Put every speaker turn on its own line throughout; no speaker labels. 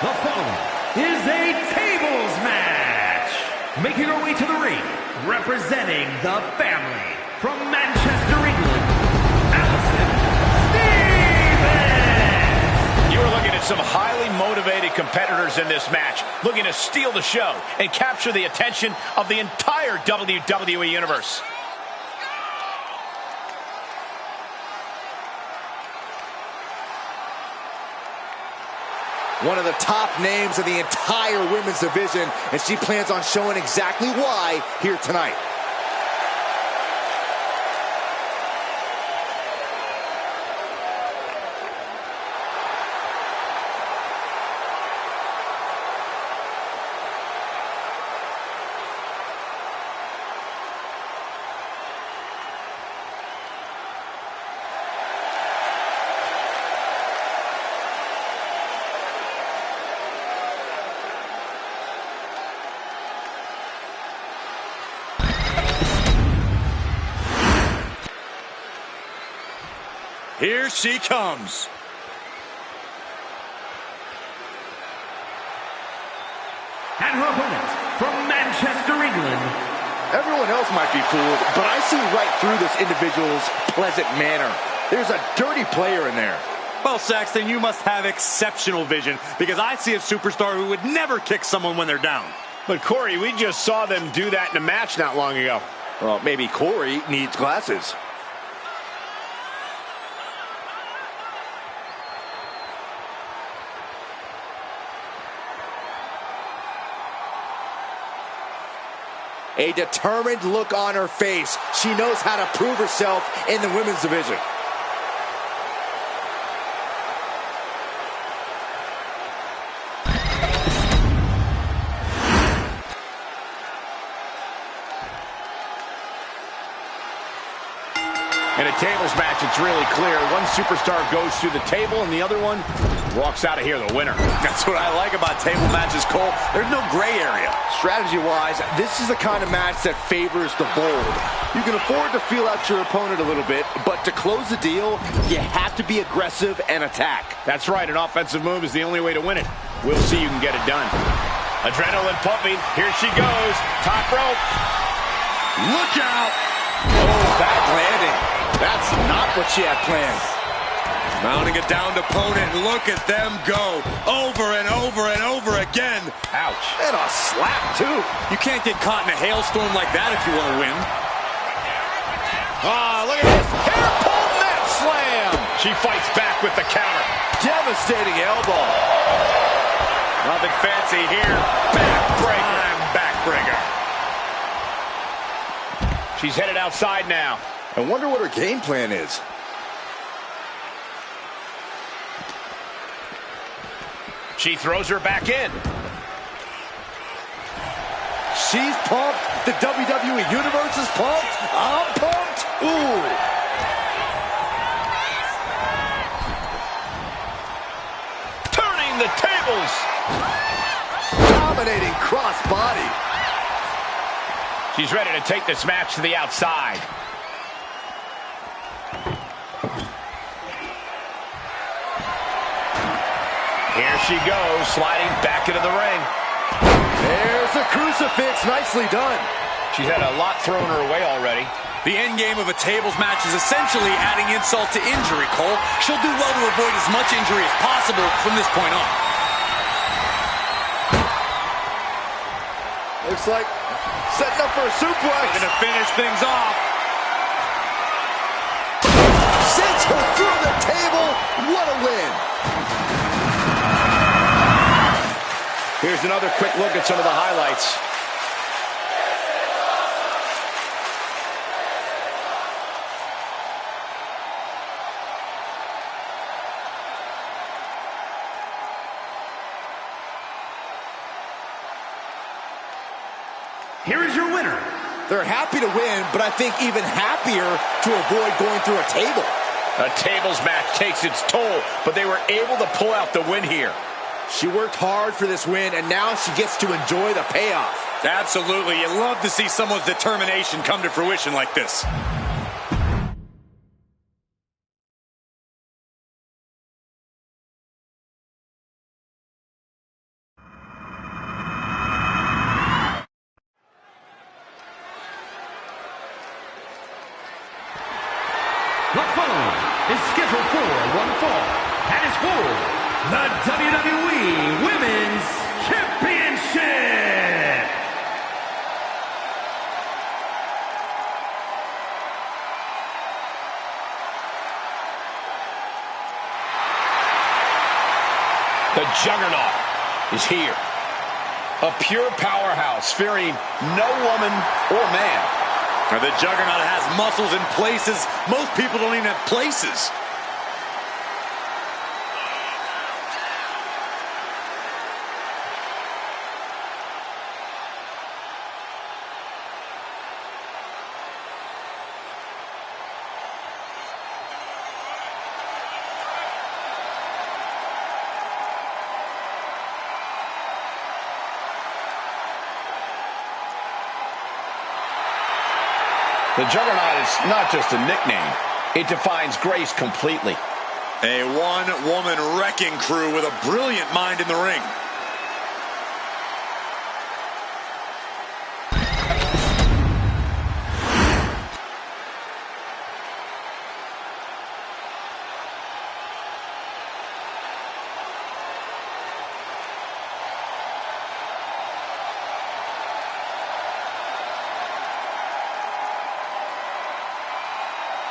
The following is a tables match. Making her way to the ring, representing the family from Manchester, England, Alison.
You are looking at some highly motivated competitors in this match, looking to steal the show and capture the attention of the entire WWE Universe.
One of the top names in the entire women's division, and she plans on showing exactly why here tonight.
Here she comes.
And her opponent from Manchester, England.
Everyone else might be fooled, but I see right through this individual's pleasant manner. There's a dirty player in there.
Well, Saxton, you must have exceptional vision, because I see a superstar who would never kick someone when they're down.
But Corey, we just saw them do that in a match not long ago.
Well, maybe Corey needs glasses. A determined look on her face. She knows how to prove herself in the women's division.
In a tables match, it's really clear. One superstar goes through the table and the other one walks out of here the winner.
That's what I like about table matches, Cole. There's no gray area.
Strategy-wise, this is the kind of match that favors the bold. You can afford to feel out your opponent a little bit, but to close the deal, you have to be aggressive and attack.
That's right, an offensive move is the only way to win it. We'll see you can get it done. Adrenaline pumping. Here she goes. Top rope.
Look out!
Oh, bad landing. That's not what she had planned.
Mounting a downed opponent. Look at them go. Over and over and over again.
Ouch.
And a slap, too.
You can't get caught in a hailstorm like that if you want to win.
Ah, look at this. Hair pull net slam. She fights back with the counter.
Devastating elbow.
Nothing fancy here. Backbreaker. Backbreaker. She's headed outside now.
I wonder what her game plan is.
She throws her back in.
She's pumped. The WWE Universe is pumped. I'm pumped. Ooh.
Turning the tables.
Dominating cross-body.
She's ready to take this match to the outside. Here she goes, sliding back into the ring.
There's a crucifix. Nicely done.
She's had a lot thrown her way already.
The end game of a tables match is essentially adding insult to injury, Cole. She'll do well to avoid as much injury as possible from this point on.
Looks like setting up for a suplex.
Going to finish things off.
Sends her through the table. What a win.
Here's another quick look at some of the highlights.
Here is your winner.
They're happy to win, but I think even happier to avoid going through a table.
A tables match takes its toll, but they were able to pull out the win here.
She worked hard for this win, and now she gets to enjoy the payoff.
Absolutely. You love to see someone's determination come to fruition like this.
The following is scheduled for one fall, and is for the WWE Women's Championship.
The Juggernaut is here. A pure powerhouse, fearing no woman or man.
Now, the Juggernaut has muscles in places most people don't even have places.
The Juggernaut is not just a nickname. It defines Grace completely.
A one-woman wrecking crew with a brilliant mind in the ring.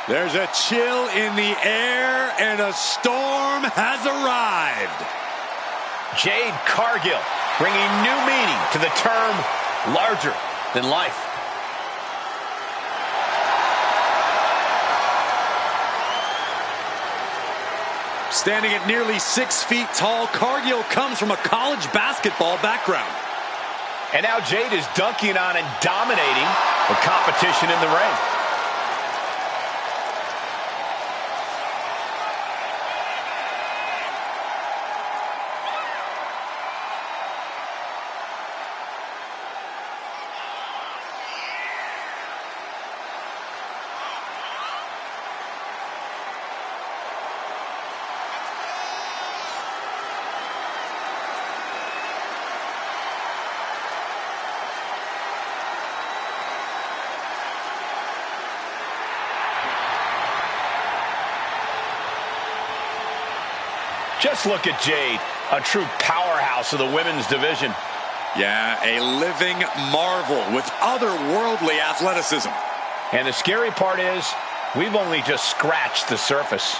There's a chill in the air, and a storm has arrived.
Jade Cargill, bringing new meaning to the term larger than life.
Standing at nearly 6 feet tall, Cargill comes from a college basketball background.
And now Jade is dunking on and dominating the competition in the ring. Just look at Jade, a true powerhouse of the women's division.
Yeah, a living marvel with otherworldly athleticism.
And the scary part is, we've only just scratched the surface.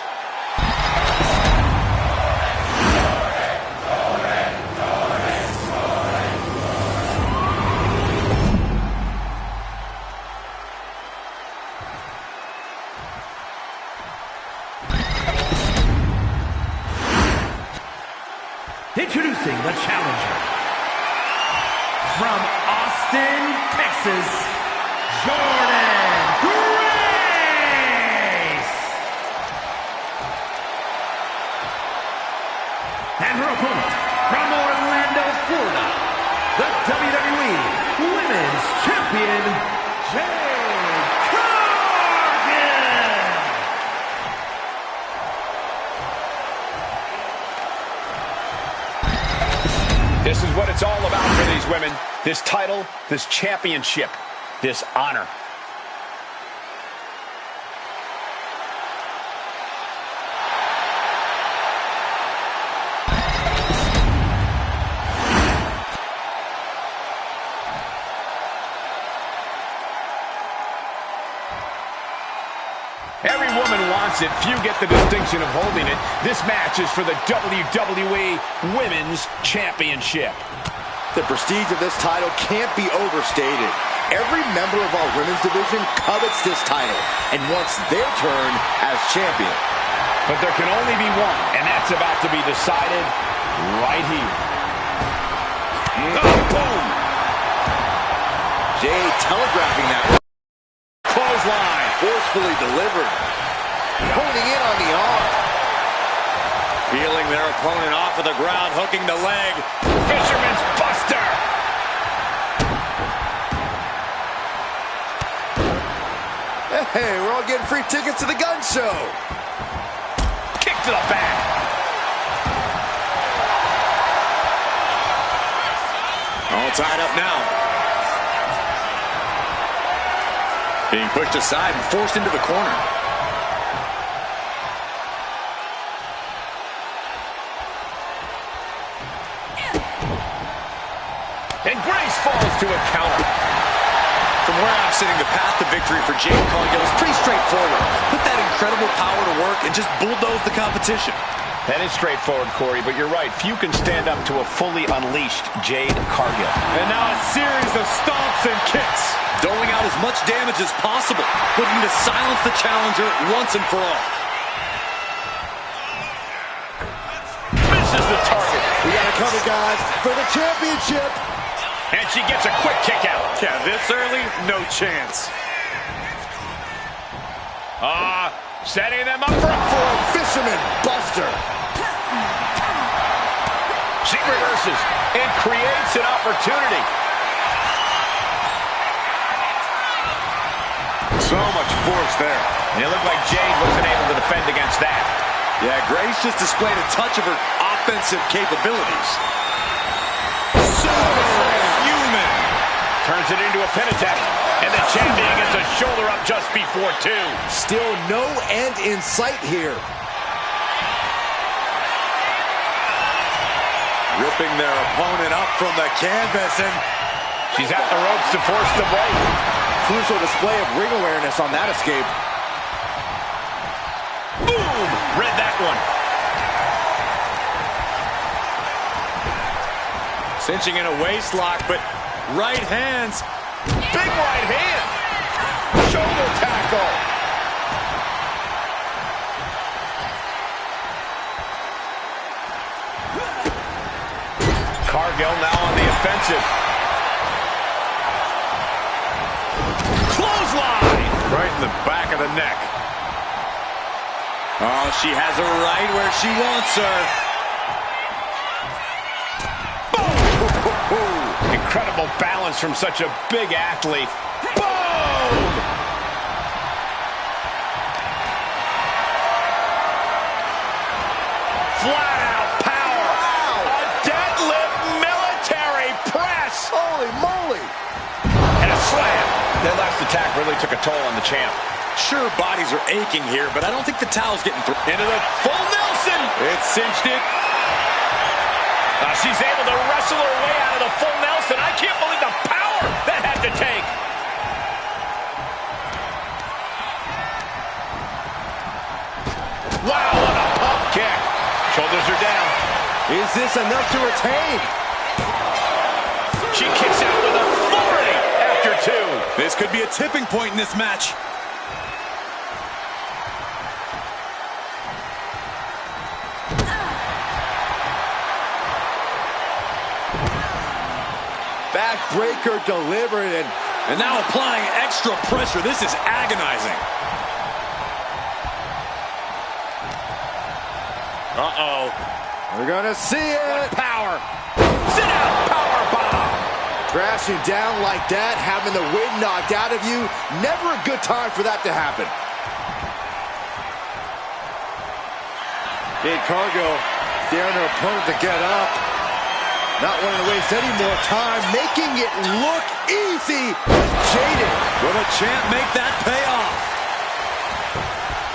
Introducing the challenger, from Austin, Texas, Jordynne Grace. And her opponent, from Orlando, Florida, the WWE Women's Champion, Jade Cargill.
This is what it's all about for these women. This title, this championship, this honor. Every woman wants it. Few get the distinction of holding it. This match is for the WWE Women's Championship.
The prestige of this title can't be overstated. Every member of our women's division covets this title and wants their turn as champion.
But there can only be one, and that's about to be decided right here. Oh, boom!
Jade telegraphing that.
Clothesline.
Forcefully delivered. Honing in on the arm.
Peeling their opponent off of the ground, hooking the leg.
Fisherman's Buster!
Hey, we're all getting free tickets to the gun show.
Kick to the back.
All tied up now. Being pushed aside and forced into the corner. from where I'm sitting, the path to victory for Jade Cargill is pretty straightforward. Put that incredible power to work and just bulldoze the competition.
That is straightforward, Corey, but you're right. Few can stand up to a fully unleashed Jade Cargill.
And now a series of stomps and kicks, doling out as much damage as possible, looking to silence the challenger once and for all.
Misses the target.
We got it covered, guys, for the championship.
And she gets a quick kick out.
Yeah, this early, no chance.
Setting them up for
a fisherman buster.
She reverses and creates an opportunity.
So much force there.
And it looked like Jade wasn't able to defend against that.
Yeah, Grace just displayed a touch of her offensive capabilities. Superhuman.
Turns it into a pin attempt. And the champion gets a shoulder up just before 2.
Still no end in sight here.
Ripping their opponent up from the canvas, and
she's at the ropes to force the break.
Crucial display of ring awareness on that escape.
Boom! Read that one.
Cinching in a waist lock, but right hands.
Big right hand. Shoulder tackle. Cargill now on the offensive. Clothesline.
Right in the back of the neck. Oh, she has her right where she wants her.
Incredible balance from such a big athlete. Boom! Flat out power. Wow. A deadlift military press.
Holy moly.
And a slam. That last attack really took a toll on the champ.
Sure, bodies are aching here, but I don't think the towel's getting through.
Into the full Nelson.
It cinched it.
She's able to wrestle her way out of the full Nelson. I can't believe the power that had to take. Wow, what a pump kick. Shoulders are down.
Is this enough to retain?
She kicks out with authority after 2.
This could be a tipping point in this match.
Backbreaker delivered,
and now applying extra pressure. This is agonizing. Uh-oh.
We're gonna see it.
Power. Sit out. Power bomb.
Crashing down like that, having the wind knocked out of you. Never a good time for that to happen. Jade Cargill daring her opponent to get up. Not wanting to waste any more time, making it look easy. Jaded.
Will the champ make that pay off?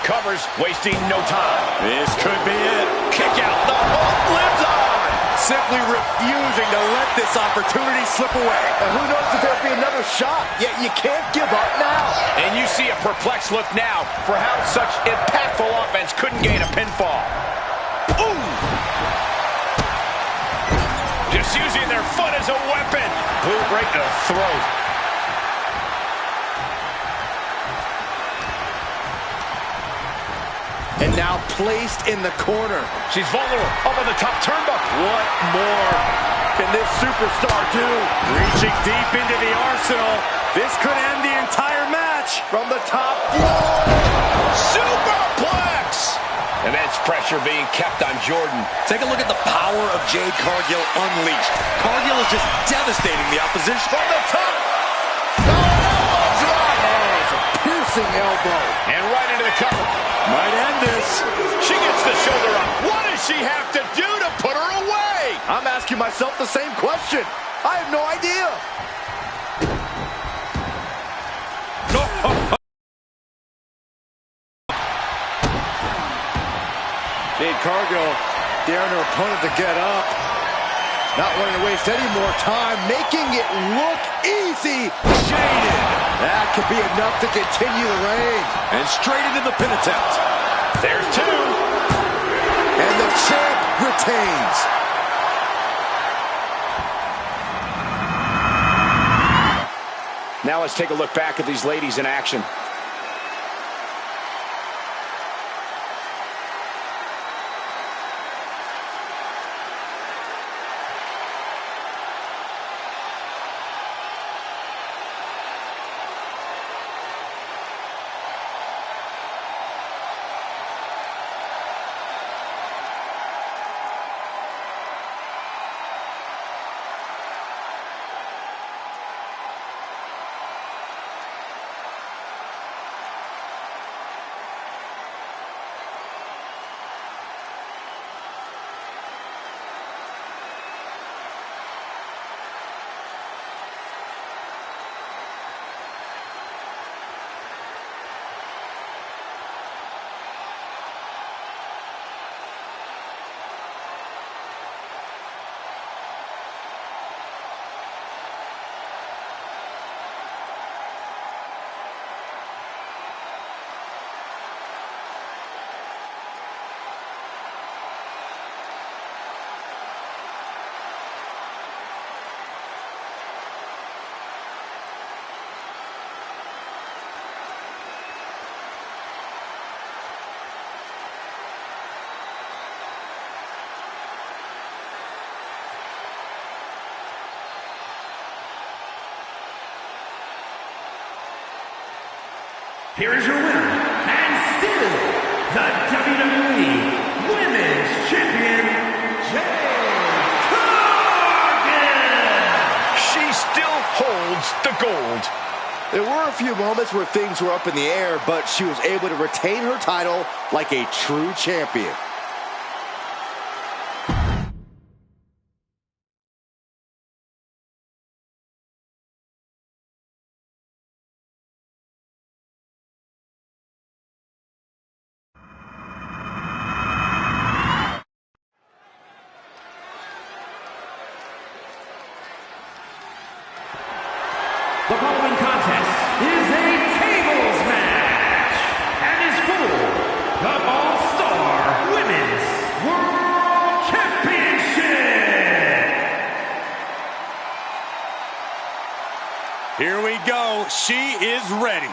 Covers, wasting no time.
This could be it.
Kick out. The hook lives on.
Simply refusing to let this opportunity slip away.
And who knows if there'll be another shot, yet you can't give up now.
And you see a perplexed look now for how such impactful offense couldn't gain a pinfall. Ooh! Just using their foot as a weapon. Boot right to the throat.
And now placed in the corner.
She's vulnerable up on the top turnbuckle.
What more can this superstar do?
Reaching deep into the arsenal. This could end the entire match.
From the top floor.
Superplex. Immense pressure being kept on Jordynne.
Take a look at the power of Jade Cargill unleashed. Cargill is just devastating the opposition.
From the top.
It's a piercing elbow.
And right into the cover.
Might end this.
She gets the shoulder up. What does she have to do to put her away?
I'm asking myself the same question. I have no idea. Jade Cargill daring her opponent to get up. Not wanting to waste any more time, making it look easy.
Jaded.
could be enough to continue the reign.
And straight into the pin attempt.
There's two.
And the champ retains.
Now let's take a look back at these ladies in action.
Here is your winner, and still the WWE Women's Champion, Jade Cargill!
She still holds the gold.
There were a few moments where things were up in the air, but she was able to retain her title like a true champion.
The following contest is a tables match and is for the All-Star Women's World Championship.
Here we go. She is ready.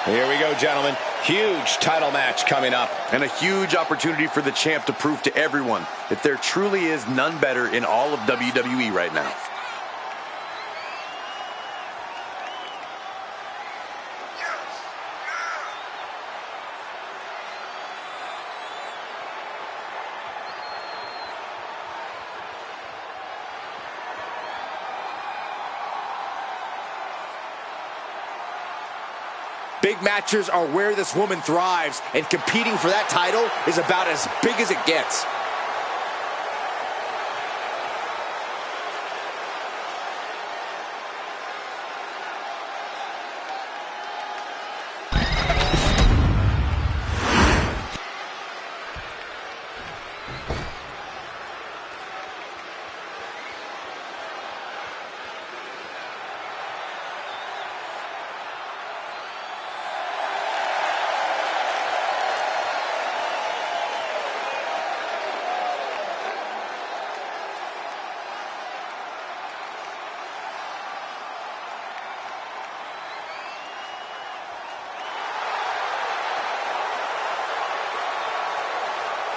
Here we go, gentlemen. Huge title match coming up.
And a huge opportunity for the champ to prove to everyone that there truly is none better in all of WWE right now. Big matches are where this woman thrives, and competing for that title is about as big as it gets.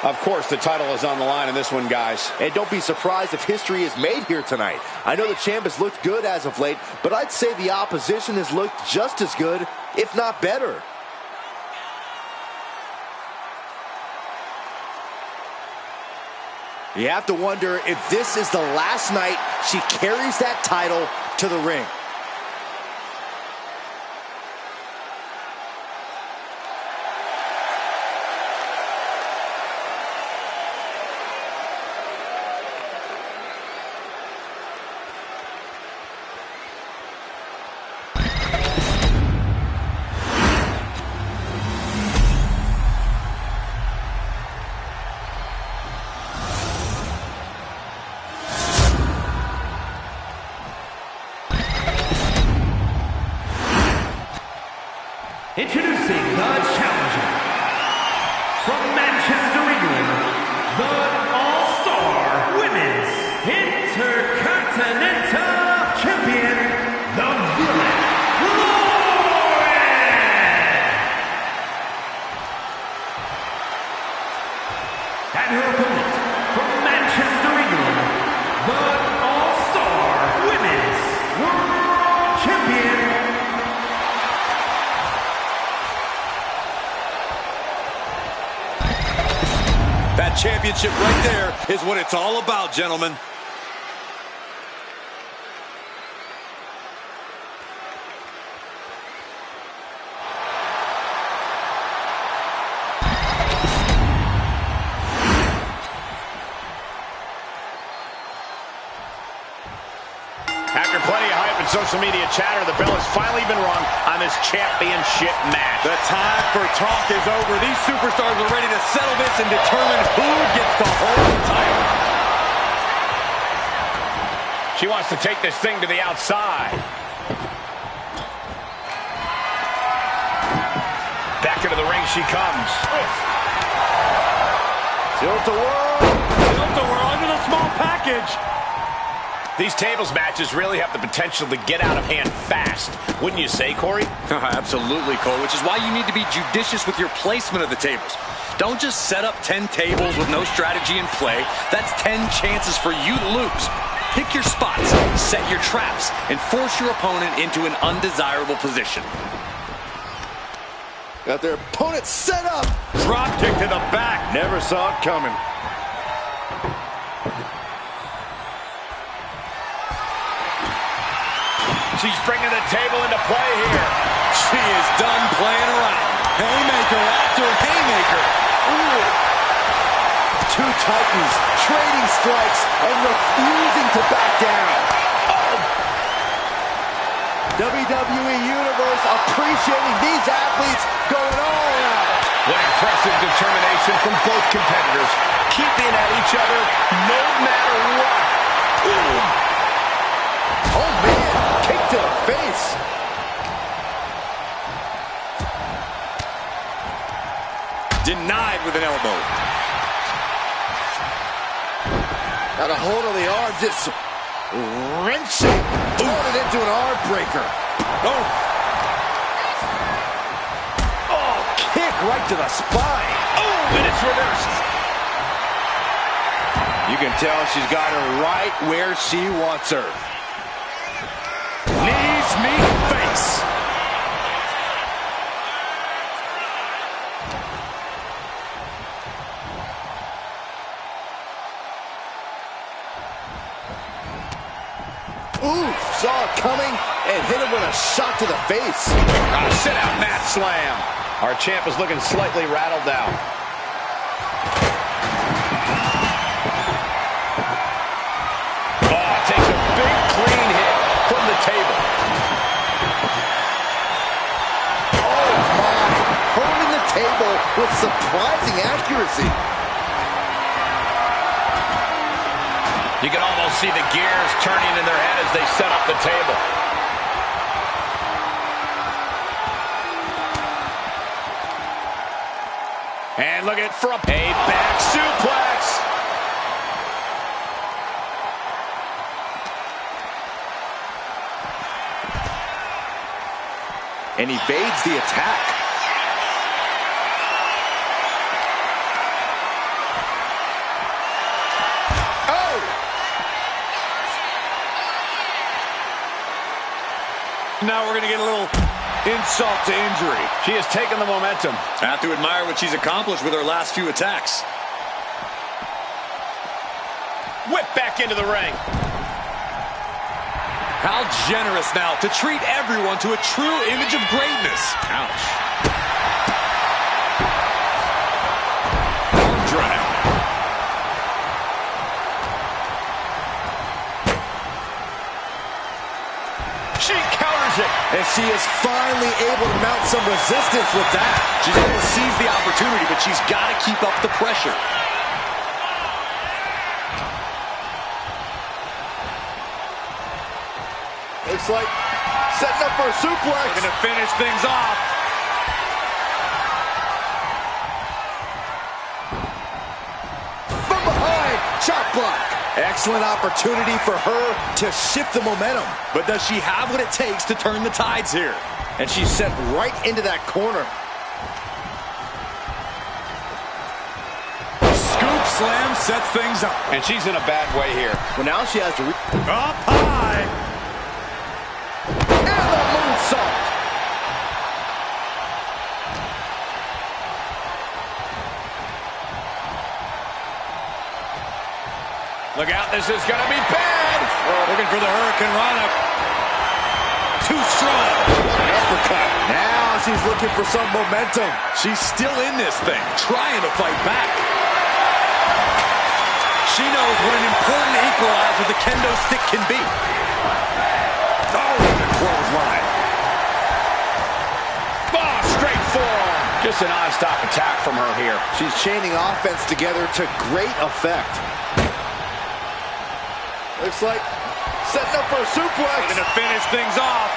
Of course, the title is on the line in this one, guys.
And don't be surprised if history is made here tonight. I know the champ has looked good as of late, but I'd say the opposition has looked just as good, if not better. You have to wonder if this is the last night she carries that title to the ring.
Introducing the challenger from Manchester, England, the All-Star Women's Intercontinental Champion, the Villain, and her opponent from Manchester, England, the All-Star Women's World Champion.
That championship right there is what it's all about, gentlemen.
After plenty of hype and social media chatter, the bell has finally been rung on this championship match.
The time for talk is over. These superstars are ready to settle this and determine who gets to hold the title.
She wants to take this thing to the outside. Back into the ring she comes.
Tilt-a-whirl.
Tilt-a-whirl into the small package.
These tables matches really have the potential to get out of hand fast. Wouldn't you say, Corey?
Absolutely, Cole, which is why you need to be judicious with your placement of the tables. Don't just set up 10 tables with no strategy in play. That's 10 chances for you to lose. Pick your spots, set your traps, and force your opponent into an undesirable position.
Got their opponent set up.
Drop kick to the back.
Never saw it coming.
She's bringing the table into play here.
She is done playing around. Haymaker after haymaker.
Ooh. Two titans trading strikes and refusing to back down. WWE Universe appreciating these athletes going all out.
What impressive determination from both competitors, keeping at each other no matter what. Ooh.
Oh man, kick to the face.
Denied with an elbow.
Got a hold of the arm, just wrenching. Turned it into an arm breaker. Oh, kick right to the spine.
Oh, and it's reversed.
You can tell she's got her right where she wants her.
Knees meet face.
Ooh, saw it coming and hit him with a shot to the face.
Sit out mat slam. Our champ is looking slightly rattled out. Oh, takes a big clean hit from the table.
Oh my, holding the table with surprising accuracy.
You can almost see the gears turning in their head as they set up the table. And look at it from a back suplex.
And evades the attack.
Now we're going to get a little insult to injury.
She has taken the momentum.
I have to admire what she's accomplished with her last few attacks.
Whip back into the ring.
How generous now to treat everyone to a true image of greatness. Ouch. Arm drag.
She counters it.
And she is finally able to mount some resistance with that.
She's able to seize the opportunity, but she's got to keep up the pressure.
Looks like setting up for a suplex.
Looking to finish things off.
Excellent opportunity for her to shift the momentum.
But does she have what it takes to turn the tides here?
And she's sent right into that corner.
Scoop slam sets things up.
And she's in a bad way here.
Well, now she has to
Up high.
and the moonsault.
Look out, this is going to be bad.
Looking for the Hurricane Rana. Too strong.
Uppercut. Now she's looking for some momentum.
She's still in this thing, trying to fight back. She knows what an important equalizer the kendo stick can be. Oh, the clothesline.
Oh, straight forearm. Just a non-stop attack from her here.
She's chaining offense together to great effect. Looks like setting up for a suplex.
Going to finish things off.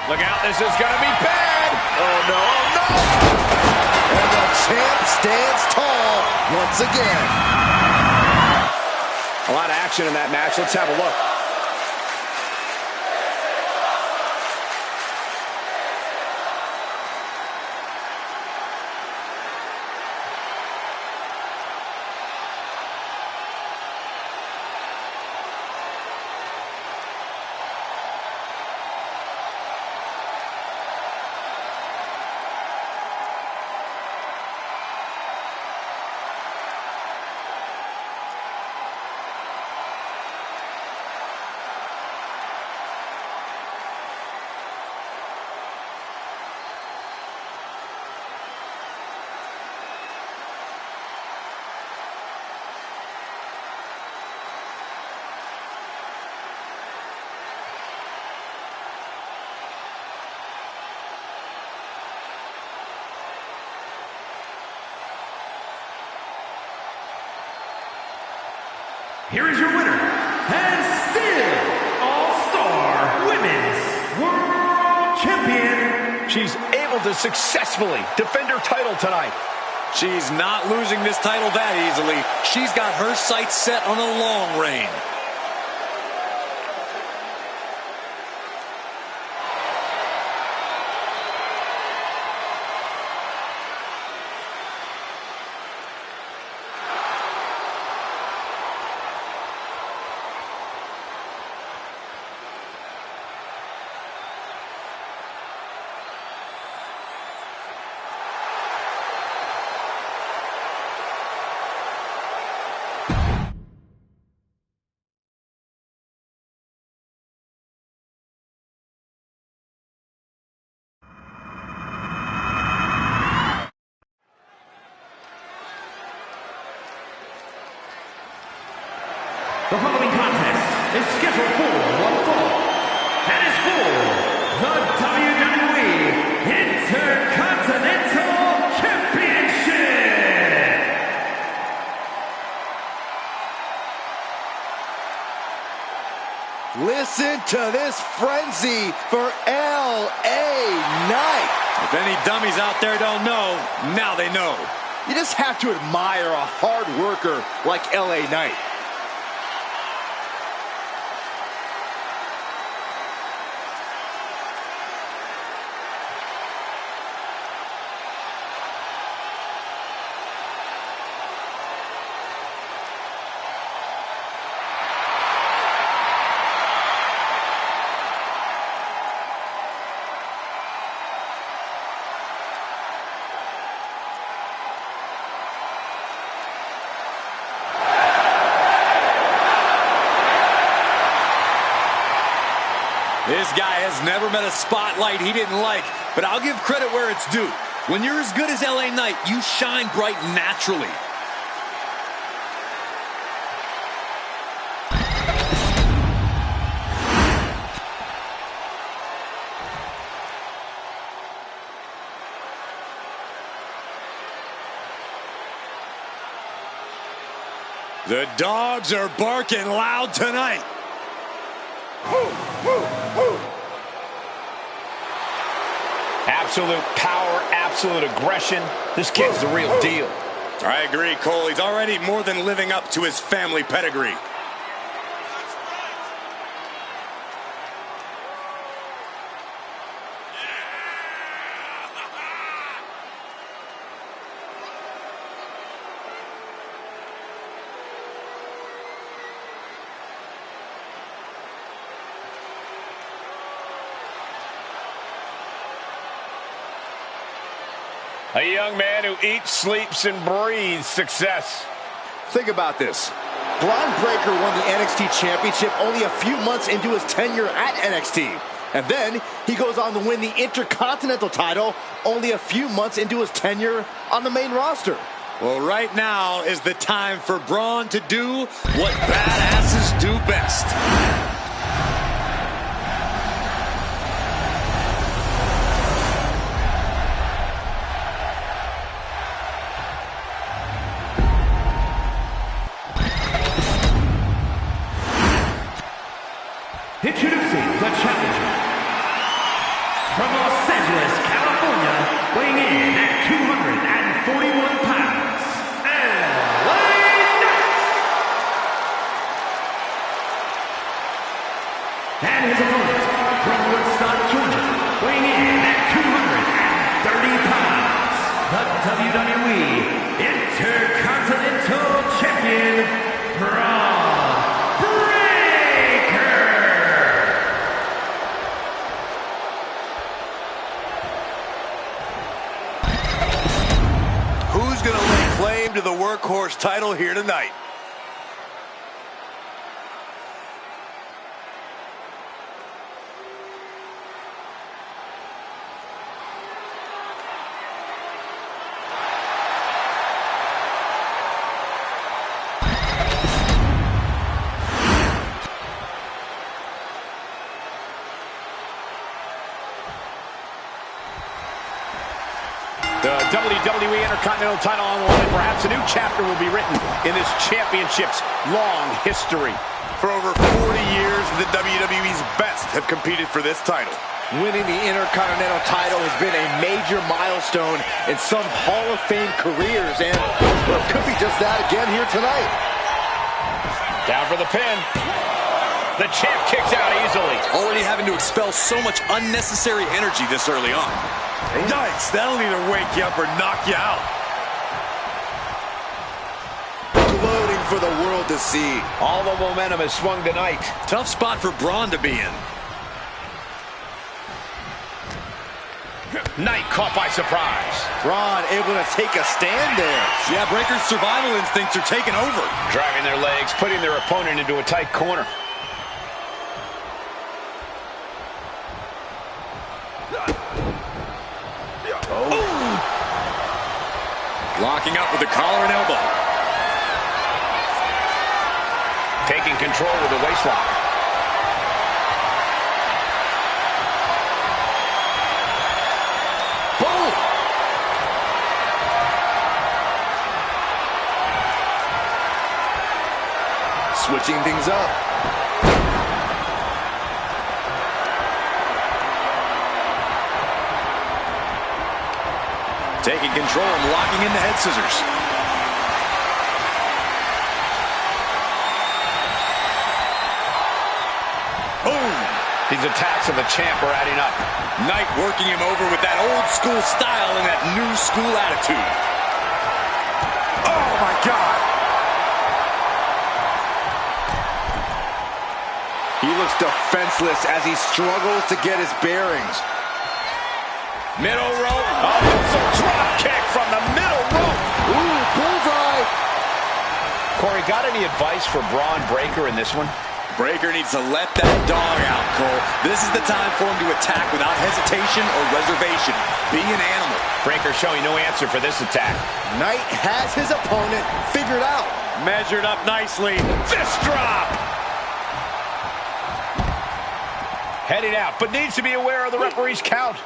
Look out, this is going to be bad.
Oh, no, oh, no. And the champ stands tall once again.
A lot of action in that match. Let's have a look.
Here is your winner, and still All-Star Women's World Champion.
She's able to successfully defend her title tonight.
She's not losing this title that easily. She's got her sights set on a long reign.
The following contest is scheduled for one fall and is for the WWE Intercontinental Championship.
Listen to this frenzy for LA Knight.
If any dummies out there don't know, now they know.
You just have to admire a hard worker like LA Knight.
This guy has never met a spotlight he didn't like, but I'll give credit where it's due. When you're as good as LA Knight, you shine bright naturally. The dogs are barking loud tonight.
Absolute power, absolute aggression. This kid's the real deal.
I agree, Cole. He's already more than living up to his family pedigree.
A young man who eats, sleeps, and breathes success.
Think about this. Bron Breakker won the NXT Championship only a few months into his tenure at NXT. And then he goes on to win the Intercontinental title only a few months into his tenure on the main roster.
Well, right now is the time for Bron to do what badasses do best.
Introducing the challenger from Los Angeles, California, weighing in at 241 pounds, Ellie. And his opponent from Woodstock, Georgia, weighing in at 230 pounds, the WWE Intercontinental Champion, Bron.
To the workhorse title here tonight.
The WWE Intercontinental title on the line. Perhaps a new chapter will be written in this championship's long history.
For over 40 years, the WWE's best have competed for this title.
Winning the Intercontinental title has been a major milestone in some Hall of Fame careers, and well, it could be just that again here tonight.
Down for the pin. The champ kicks out easily.
Already having to expel so much unnecessary energy this early on. Yikes, that'll either wake you up or knock you out.
Gloating for the world to see.
All the momentum has swung tonight.
Tough spot for Bron to be in.
Knight caught by surprise.
Bron able to take a stand there.
Yeah, Breakker's survival instincts are taking over.
Driving their legs, putting their opponent into a tight corner.
Locking up with the collar and elbow.
Taking control with the waistlock.
Boom! Switching things up.
Taking control and locking in the head scissors. Boom!
These attacks of the champ are adding up.
Knight working him over with that old school style and that new school attitude. Oh my God!
He looks defenseless as he struggles to get his bearings.
Middle rope. Oh, it's a drop kick from the middle rope.
Ooh, bullseye.
Corey, got any advice for Bron Breakker in this one?
Breakker needs to let that dog out, Cole. This is the time for him to attack without hesitation or reservation. Be an animal.
Breakker showing no answer for this attack.
Knight has his opponent figured out.
Measured up nicely.
Fist drop. Heading out, but needs to be aware of the referee's count.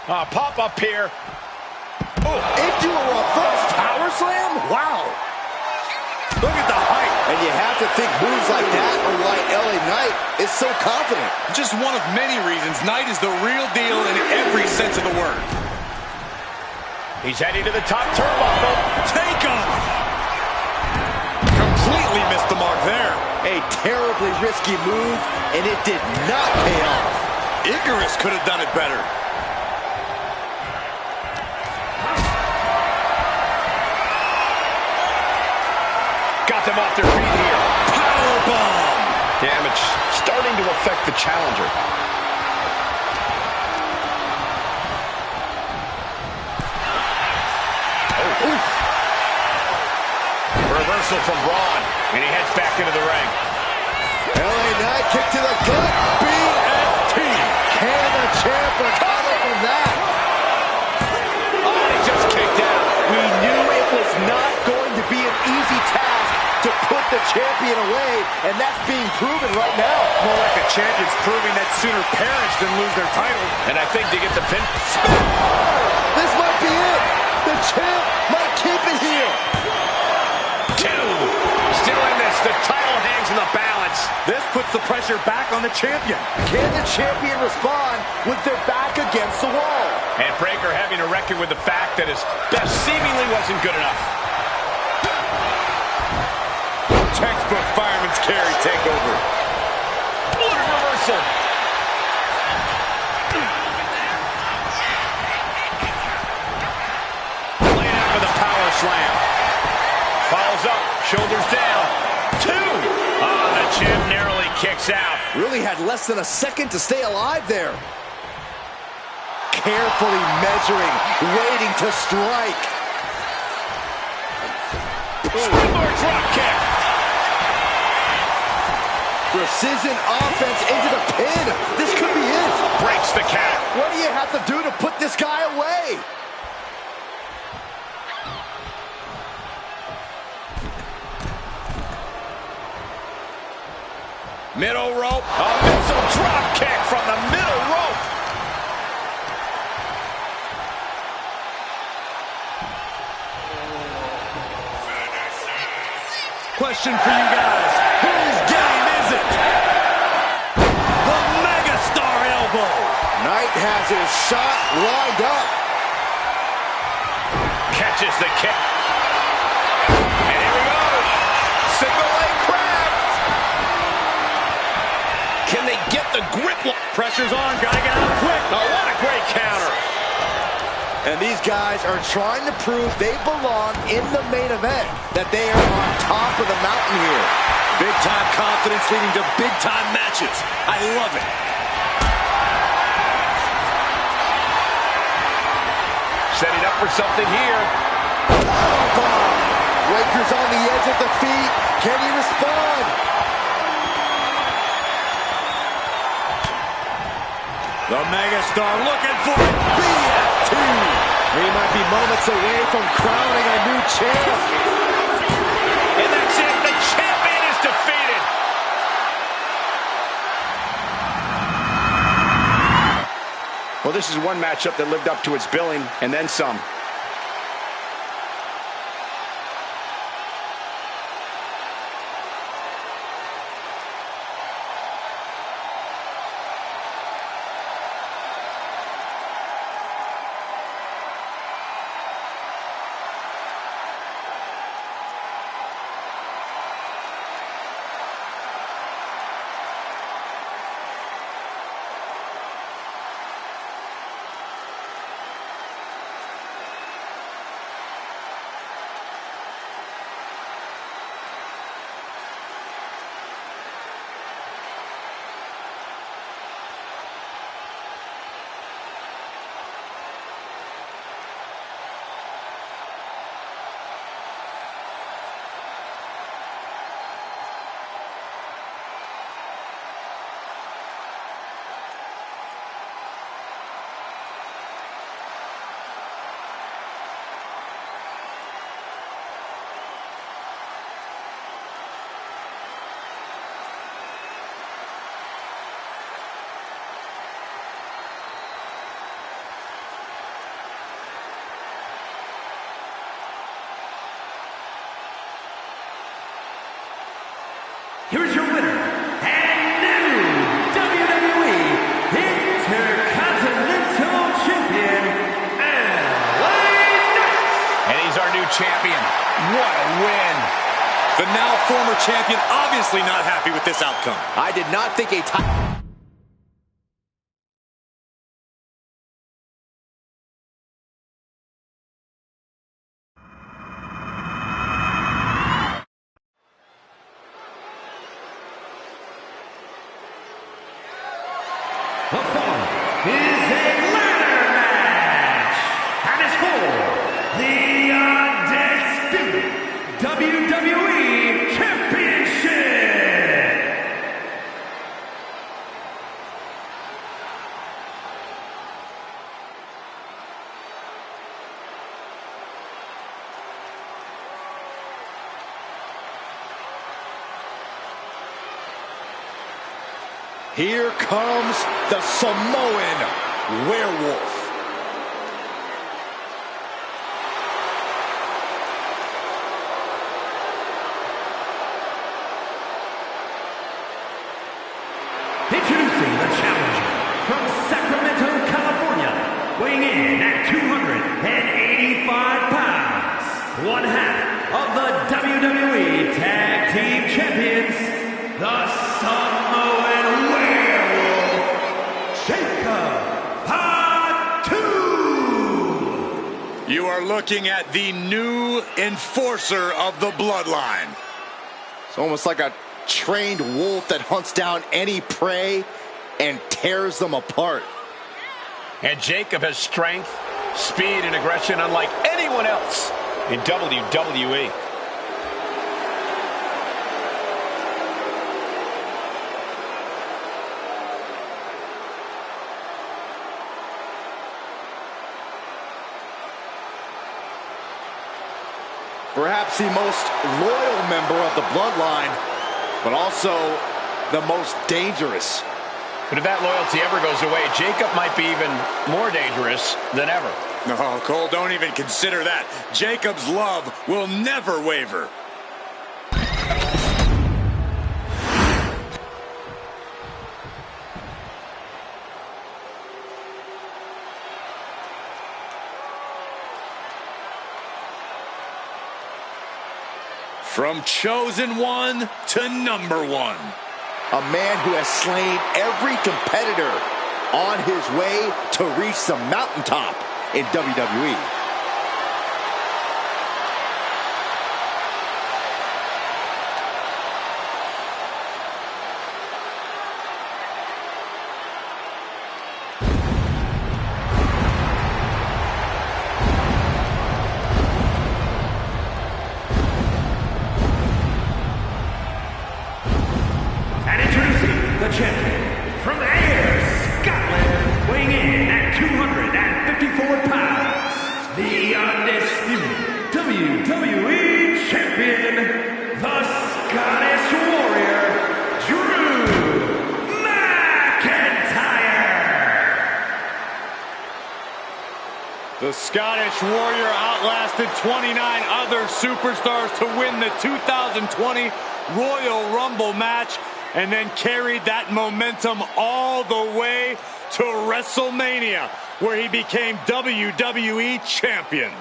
Pop up here.
Oh, into a reverse power slam? Wow.
Look at the height.
And you have to think moves like that are why LA Knight is so confident.
Just one of many reasons Knight is the real deal in every sense of the word.
He's heading to the top turnbuckle.
Take off! Completely missed the mark there.
A terribly risky move, and it did not pay off.
Icarus could have done it better.
Got them off their feet here.
Powerbomb!
Damage starting to affect the challenger. Oh, oof. Reversal from Bron, and he heads back into the ring.
LA Knight kick to the gut. BFT. Can the champ recover from that?
Oh, he just kicked out.
We knew it was not going to be an easy task to put the champion away, and that's being proven right now.
More like the champion's proving that sooner perish than lose their title.
And I think to get the pin.
This might be it. The champ might keep it here.
Two. Still in this. The title hangs in the balance.
This puts the pressure back on the champion.
Can the champion respond with their back against the wall?
And Breakker having to reckon with the fact that his best seemingly wasn't good enough.
Textbook fireman's carry takeover.
What a reversal. Laying out with a power slam. Follows up, shoulders down. Two. Oh, the champ narrowly kicks out.
Really had less than a second to stay alive there. Carefully measuring, waiting to strike.
Springboard drop kick.
Precision offense into the pin. This could be it.
Breaks the count.
What do you have to do to put this guy away?
Middle rope. A missile drop kick from the middle rope.
Question for you guys. Whose game is it? The Megastar elbow.
Knight has his shot lined up.
Catches the kick. And here we go. Single leg crab. Can they get the grip?
Pressure's on. Gotta get out quick.
Oh, what a great counter.
And these guys are trying to prove they belong in the main event, that they are on top of the mountain here.
Big-time confidence leading to big-time matches. I love it.
Setting up for something here.
Breaker's on the edge of the feet. Can he respond?
The Megastar looking for it.
BFT. He might be moments away from crowning a new champ.
And that's it. The champion is defeated. Well, this is one matchup that lived up to its billing and then some. What a win.
The now former champion obviously not happy with this outcome.
I did not think a title...
The following is a ladder match, and it's for the undisputed WWE Championship.
Here comes the Samoan Werewolf.
Introducing the challenger from Sacramento, California, weighing in at 285 pounds, one half of the WWE Tag Team Champions, the Samoan Werewolf, Fatu.
You are looking at the new enforcer of the bloodline.
It's almost like a trained wolf that hunts down any prey and tears them apart.
And Jacob has strength, speed, and aggression unlike anyone else in WWE.
Perhaps the most loyal member of the bloodline, but also the most dangerous.
But if that loyalty ever goes away, Jacob might be even more dangerous than ever.
No, Cole, don't even consider that. Jacob's love will never waver. From chosen one to number one.
A man who has slain every competitor on his way to reach the mountaintop in WWE.
Champion from Ayr, Scotland, weighing in at 254 pounds, the undisputed WWE Champion, the Scottish Warrior, Drew McIntyre.
The Scottish Warrior outlasted 29 other superstars to win the 2020 Royal Rumble match, and then carried that momentum all the way to WrestleMania, where he became WWE Champion.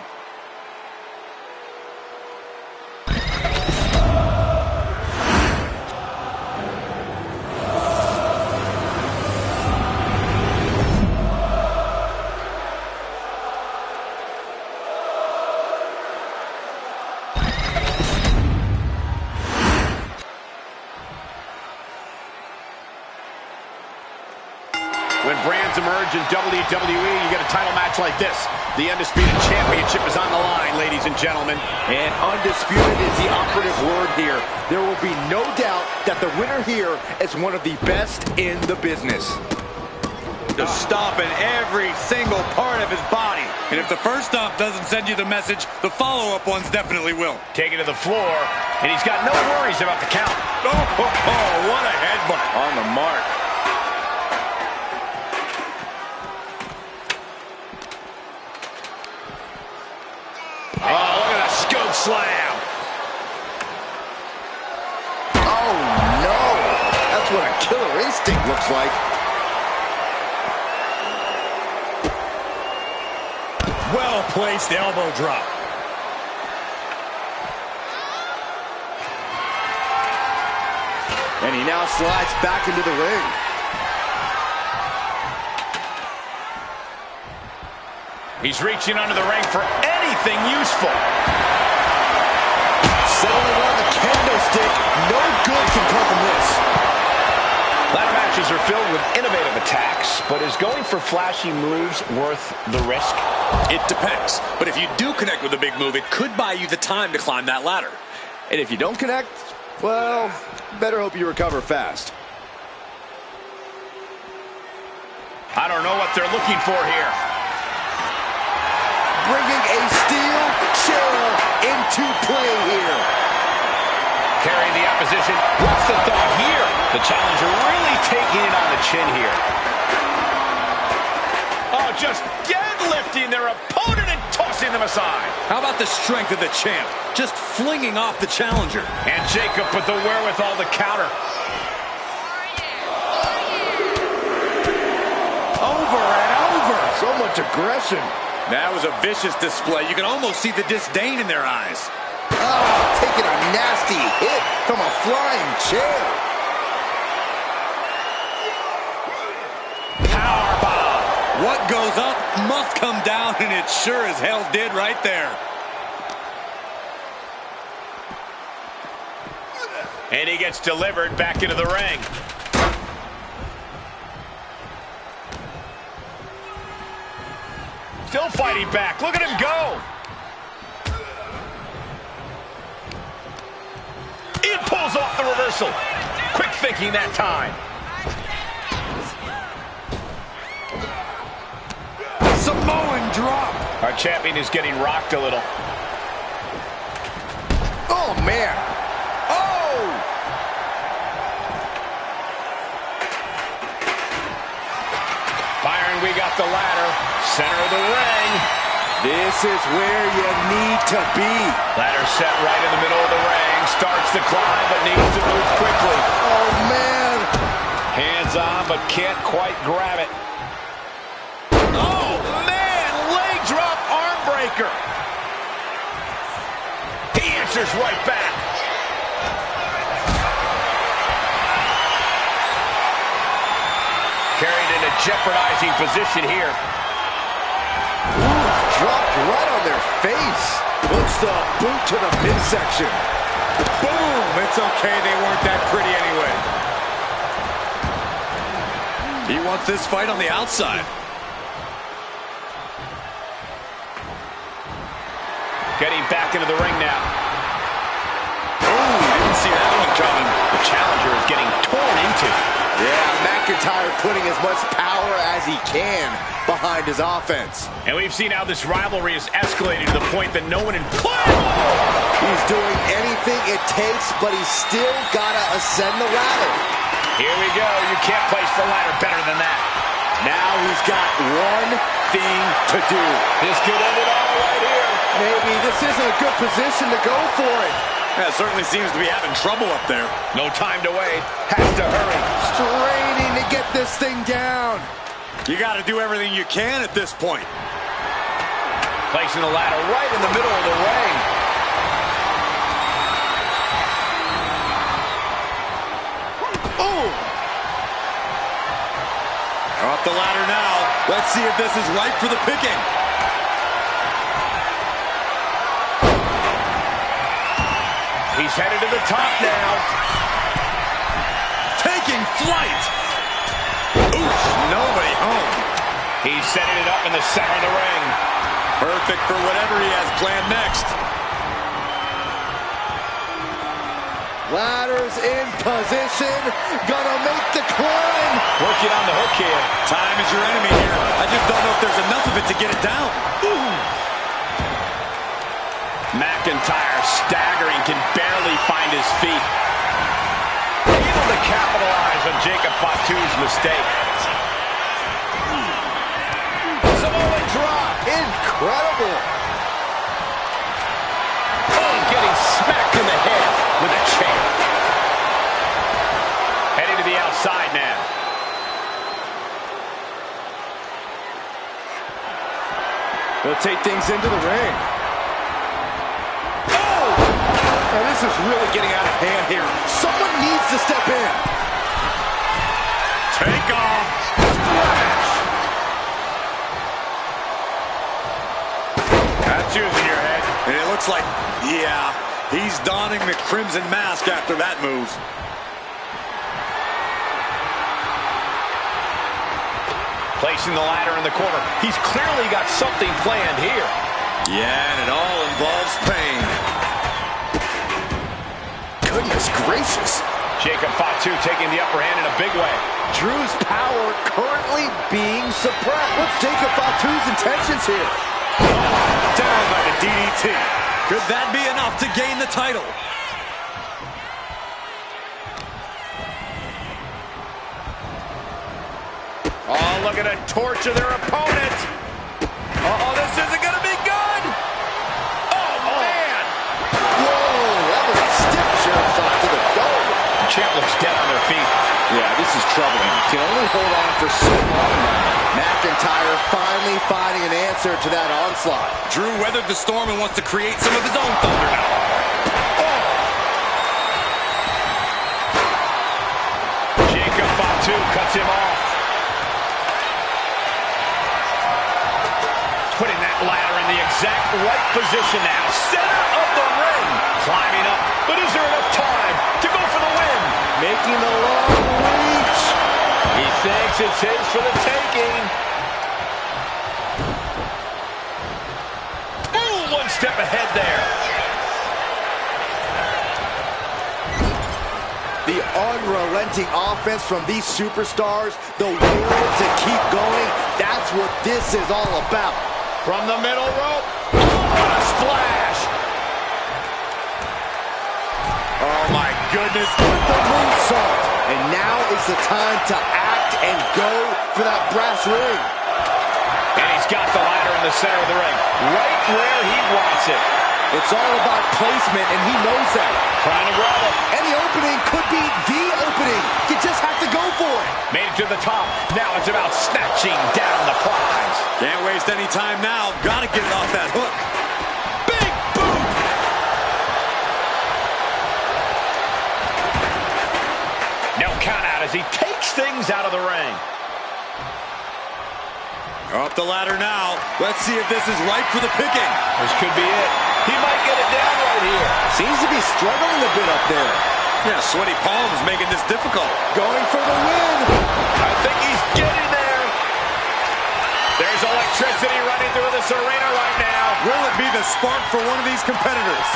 When brands emerge in WWE, you get a title match like this. The Undisputed Championship is on the line, ladies and gentlemen.
And undisputed is the operative word here. There will be no doubt that the winner here is one of the best in the business.
Just stomping every single part of his body. And if the first stomp doesn't send you the message, the follow-up ones definitely will.
Taken to the floor, and he's got no worries about the count.
Oh, what a headbutt.
On the mark.
Oh, look at that scope slam.
Oh, no. That's what a killer instinct looks like.
Well-placed elbow drop.
And he now slides back into the ring.
He's reaching under the ring for anything useful.
Settling on the kendo stick. No good can come from this.
Ladder matches are filled with innovative attacks, but is going for flashy moves worth the risk?
It depends. But if you do connect with a big move, it could buy you the time to climb that ladder.
And if you don't connect, well, better hope you recover fast.
I don't know what they're looking for here.
Bringing a steel chair into play here.
Carrying the opposition. What's the thought here? The challenger really taking it on the chin here. Oh, just deadlifting their opponent and tossing them aside.
How about the strength of the champ? Just flinging off the challenger.
And Jacob with the wherewithal to counter.
Over and over. So much aggression.
That was a vicious display. You can almost see the disdain in their eyes.
Oh, taking a nasty hit from a flying chair.
Powerbomb.
What goes up must come down, and it sure as hell did right there.
And he gets delivered back into the ring. Still fighting back. Look at him go. He pulls off the reversal. Quick thinking that time.
Samoan drop.
Our champion is getting rocked a little.
Oh, man. Oh!
Byron, we got the ladder. Center of the ring.
This is where you need to be.
Ladder set right in the middle of the ring. Starts to climb, but needs to move quickly.
Oh, man.
Hands on, but can't quite grab it. Oh, man! Leg drop arm breaker. He answers right back. Carried in a jeopardizing position here.
Ooh, dropped right on their face. Puts the boot to the midsection.
Boom! It's okay, they weren't that pretty anyway. He wants this fight on the outside.
Getting back into the ring now.
Oh, didn't see that one coming.
The challenger is getting torn into.
Yeah, McIntyre putting as much power as he can behind his offense.
And we've seen how this rivalry is escalating to the point that no one in...
He's doing anything it takes, but he's still got to ascend the ladder.
Here we go. You can't place the ladder better than that.
Now he's got one thing to do.
This could end it all right here.
Maybe this isn't a good position to go for it.
Yeah, it certainly seems to be having trouble up there.
No time to wait. Has to hurry.
Straining to get this thing down.
You got to do everything you can at this point.
Placing the ladder right in the middle of the ring.
Oh!
Up the ladder now. Let's see if this is ripe for the picking.
He's headed to the top now.
Taking flight. Oof, nobody home.
He's setting it up in the center of the ring.
Perfect for whatever he has planned next.
Ladder's in position. Gonna make the climb.
Working on the hook here.
Time is your enemy here. I just don't know if there's enough of it to get it down.
Ooh.
McIntyre staggering, can barely find his feet. Able to capitalize on Jacob Fatu's mistake.
Samoan drop. Incredible.
Oh, getting smacked in the head with a chair. Heading to the outside now.
They'll take things into the ring. Now, this is really getting out of hand here. Someone needs to step in.
Take off.
Splash.
Fatu's in your head.
And it looks like, yeah, he's donning the crimson mask after that move.
Placing the ladder in the corner. He's clearly got something planned here.
Yeah, and it all involves pain.
Goodness gracious.
Jacob Fatu taking the upper hand in a big way.
Drew's power currently being suppressed. What's Jacob Fatu's intentions here?
Down by the DDT. Could that be enough to gain the title?
Oh, look at it torture their opponent. Uh-oh, this isn't going to be good. Oh, man.
Whoa, that was a stiff jump shot to the dome.
The champ looks dead on their feet.
Yeah, this is troubling. Can only hold on for so long. McIntyre finally finding an answer to that onslaught.
Drew weathered the storm and wants to create some of his own thunder now.
Jacob Fatu cuts him off. Putting that ladder in the exact right position now. Center of the ring. Climbing up, but is there enough time to go for the win?
Making the long reach.
He thinks it's his for the taking. Ooh, one step ahead there.
The unrelenting offense from these superstars, the will to keep going, that's what this is all about.
From the middle rope. Oh, what a splash.
Oh my goodness, with the moonsault. And now is the time to act and go for that brass ring.
And he's got the ladder in the center of the ring, right where he wants it.
It's all about placement, and he knows that.
Trying to grab it.
And the opening could be the opening. You just have to go for it.
Made it to the top. Now it's about snatching down the prize.
Can't waste any time now. Gotta get it off that hook.
Big boot. No count out as he takes things out of the ring.
Up the ladder now. Let's see if this is ripe for the picking.
This could be it. He might get it down right here.
Seems to be struggling a bit up there.
Yeah, sweaty palms making this difficult.
Going for the win.
I think he's getting there. There's electricity running through this arena right now.
Will it be the spark for one of these competitors?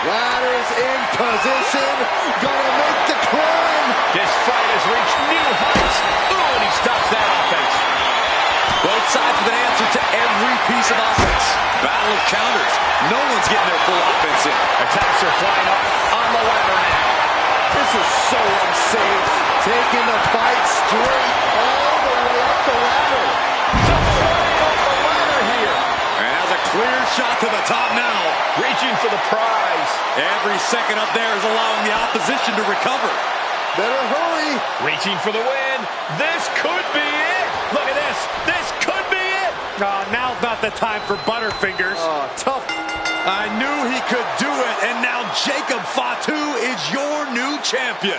Ladders in position. Gonna make the climb.
This fight has reached new heights. Ooh, and he stops that offense.
Both sides with an answer to every piece of offense. Battle of counters. No one's getting their full offense in.
Attacks are flying up on the ladder now.
This is so unsafe. Taking the fight straight all the way up the ladder.
Flying up the ladder here.
And has a clear shot to the top now.
Reaching for the prize.
Every second up there is allowing the opposition to recover.
Better hurry.
Reaching for the win. This could be it. Look at this. This could be it.
Now's not the time for Butterfingers.
Tough.
I knew he could do it, and now Jacob Fatu is your new champion.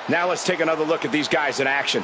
Now let's take another look at these guys in action.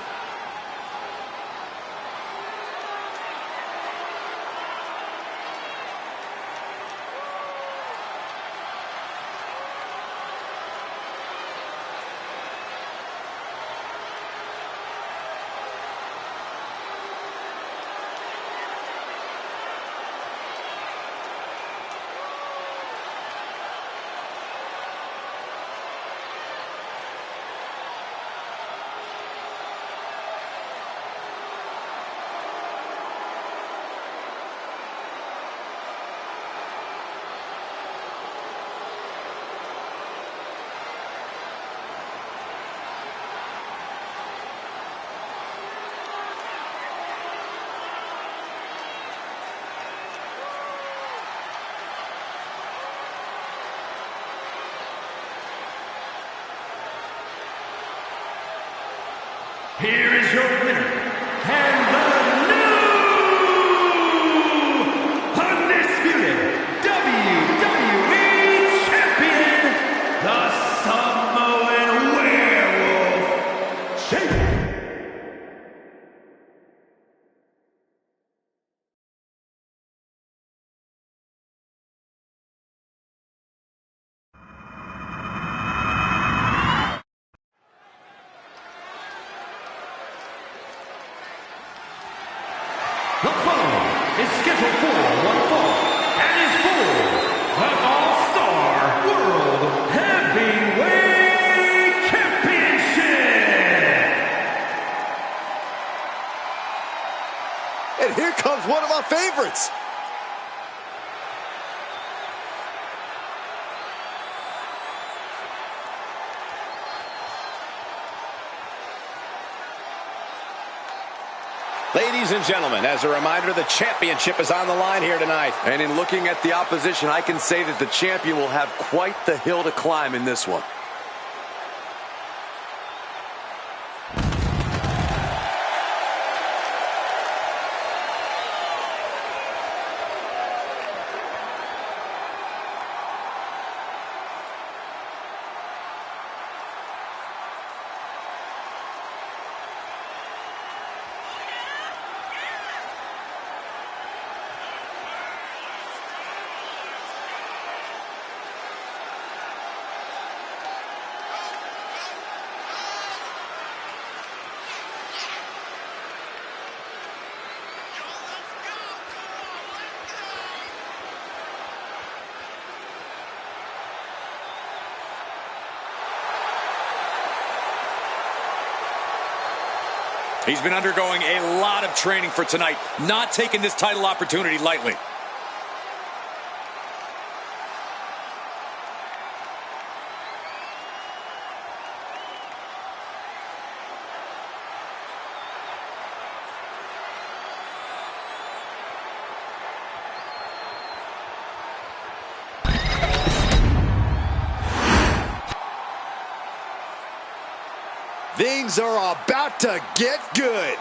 Here is your winner, and the new Undisputed
And here comes one of my favorites.
Ladies and gentlemen, as a reminder, the championship is on the line here tonight.
And in looking at the opposition, I can say that the champion will have quite the hill to climb in this one. He's been undergoing a lot of training for tonight, not taking this title opportunity lightly.
Things are about to get good.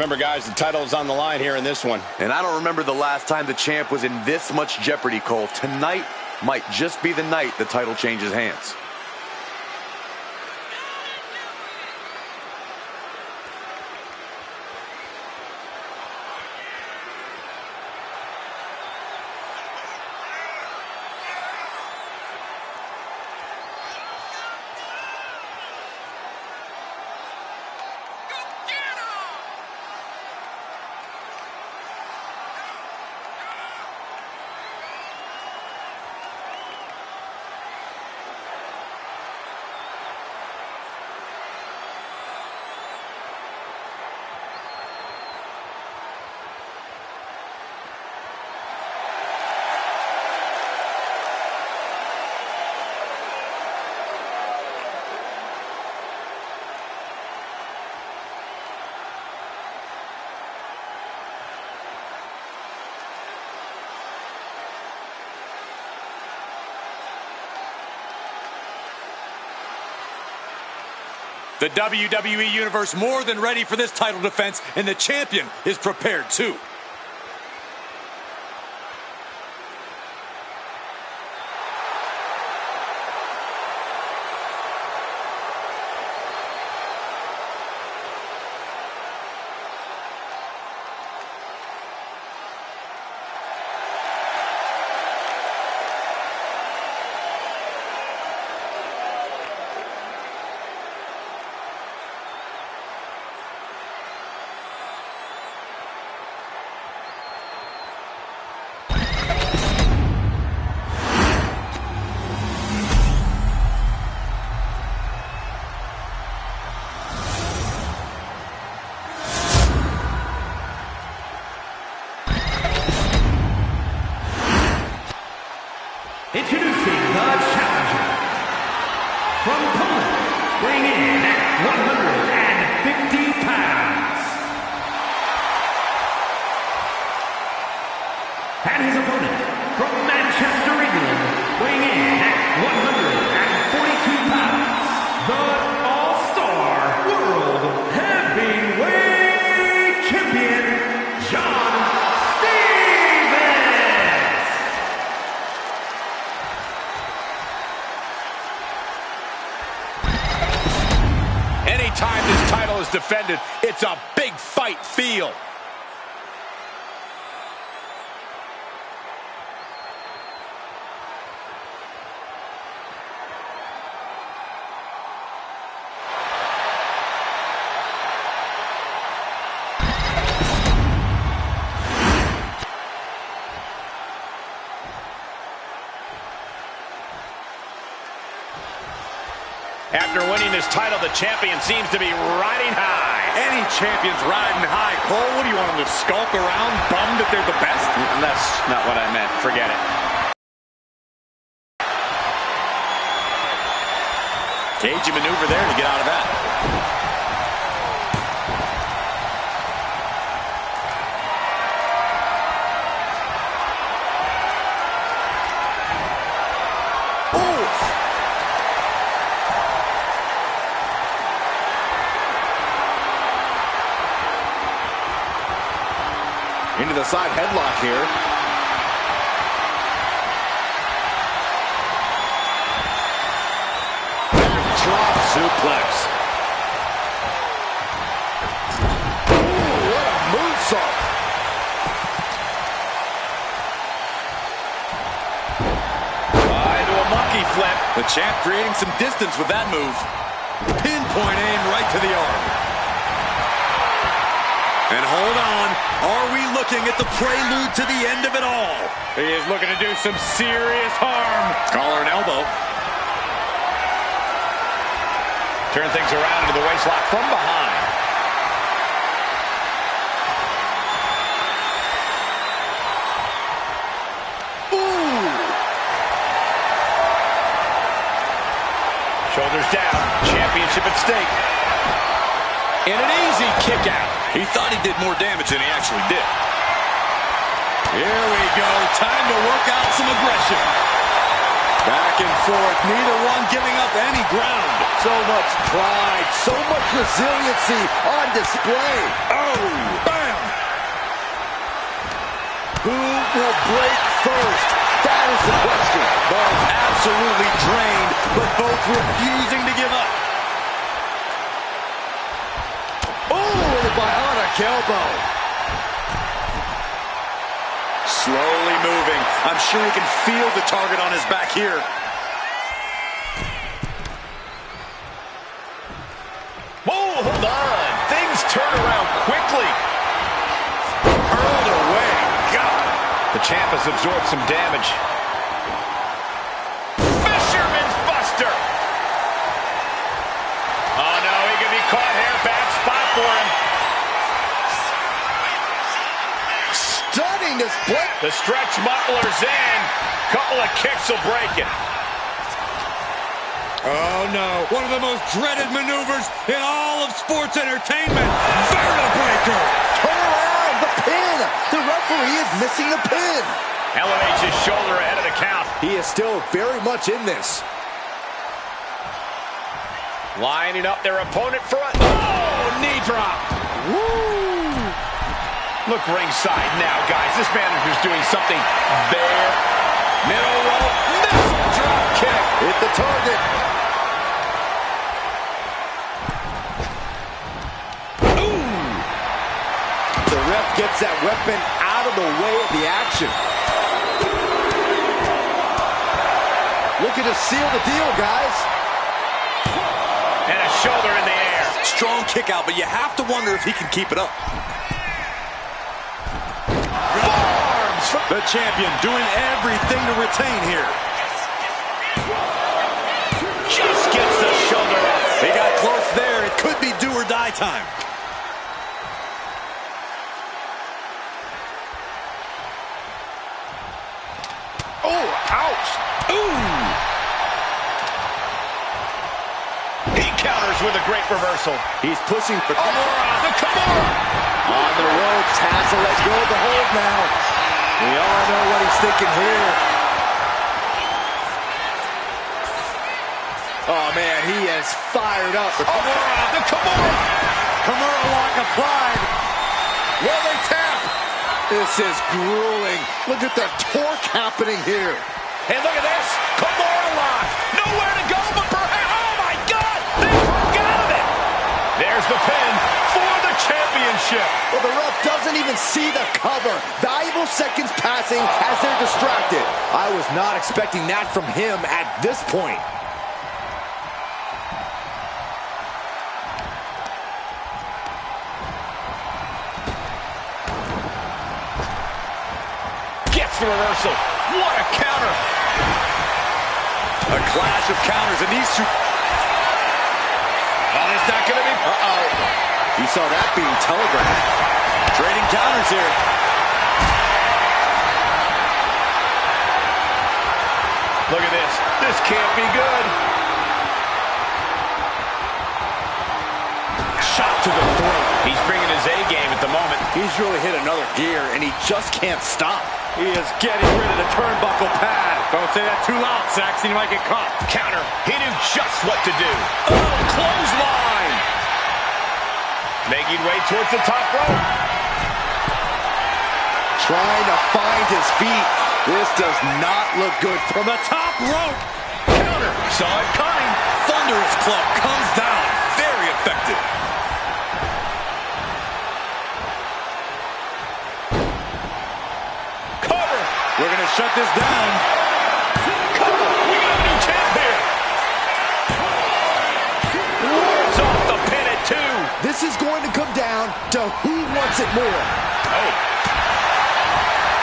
Remember, guys, the title is on the line here in this one.
And I don't remember the last time the champ was in this much jeopardy, Cole. Tonight might just be the night the title changes hands. The WWE Universe more than ready for this title defense, and the champion is prepared too.
Introducing the challenger from Poland, weighing in at 150 pounds. And his opponent from Manchester, England, weighing in at 142 pounds. The All-Star World Heavyweight Champion, Shaun.
Anytime this title is defended, it's a big fight feel. After winning this title, the champion seems to be riding high.
Any champion's riding high. Cole, what do you want them to skulk around, bummed that they're the best?
That's not what I meant. Forget it.
Cagey maneuver there to get out of that.
Into the side headlock here. Backdrop suplex. Ooh, what a moonsault.
Into a monkey flip.
The champ creating some distance with that move. Pinpoint aim right to the arm. And hold on, are we looking at the prelude to the end of it all?
He is looking to do some serious harm.
Collar and elbow.
Turn things around into the waistlock from behind.
Ooh!
Shoulders down, championship at stake. And an easy kick out.
He thought he did more damage than he actually did. Here we go. Time to work out some aggression. Back and forth. Neither one giving up any ground.
So much pride, so much resiliency on display.
Oh, bam!
Who will break first? That is the question.
Both absolutely drained, but both refusing to give up.
Bionic elbow.
Slowly moving. I'm sure he can feel the target on his back here.
Whoa, hold on. Things turn around quickly. Hurled away. God. The champ has absorbed some damage. Fisherman's Buster. Oh, no, he could be caught here. Bad spot for him.
Stunning display.
The stretch muffler's in. Couple of kicks will break it.
Oh, no. One of the most dreaded maneuvers in all of sports entertainment. Vertebreaker.
Turn around. The pin. The referee is missing the pin.
Elevates his shoulder ahead of the count.
He is still very much in this.
Lining up their opponent for a... Oh, knee drop. Woo! Look ringside now, guys. This manager's doing something there. Middle rope, missile drop kick.
Hit the target.
Ooh!
The ref gets that weapon out of the way of the action. Looking to seal the deal, guys.
And a shoulder in the air.
Strong kick out, but you have to wonder if he can keep it up.
Arms!
The champion doing everything to retain here.
Just gets the shoulder up.
He got close there. It could be do or die time.
Oh, ouch. Ooh. He counters with a great reversal.
He's pushing for
Kimura. The Kimura.
on the ropes. Has to let go of the hold now. We all know what he's thinking here. Oh, man, he is fired up.
The Kimura.
Kimura lock applied. Will they tap? This is grueling. Look at the torque happening here.
Hey, look at this. Kimura lock. Nowhere to go but perhaps. Oh, my God. They broke out of it. There's the pin for the championship.
Well, the ref doesn't even see the cover. Valuable seconds passing as they're distracted. I was not expecting that from him at this point.
Gets the reversal. What a counter.
A clash of counters, and these two...
Oh, it's not going to be...
Uh-oh. You saw that being telegraphed.
Trading counters here.
Look at this. This can't be good. Shot to the throat. He's bringing his A game at the moment.
He's really hit another gear, and he just can't stop.
He is getting rid of the turnbuckle pad. Don't say that too loud, Saxon. You might get caught.
Counter. He knew just what to do. Oh, clothesline. Making way towards the top rope.
Trying to find his feet. This does not look good
From the top rope.
Counter. Saw it coming.
Thunderous club comes down. Very effective.
Cover.
We're going to shut this down.
Cover. We got a new champ here. Wards off the pin at 2.
This is going to come down to who wants it more.
Oh.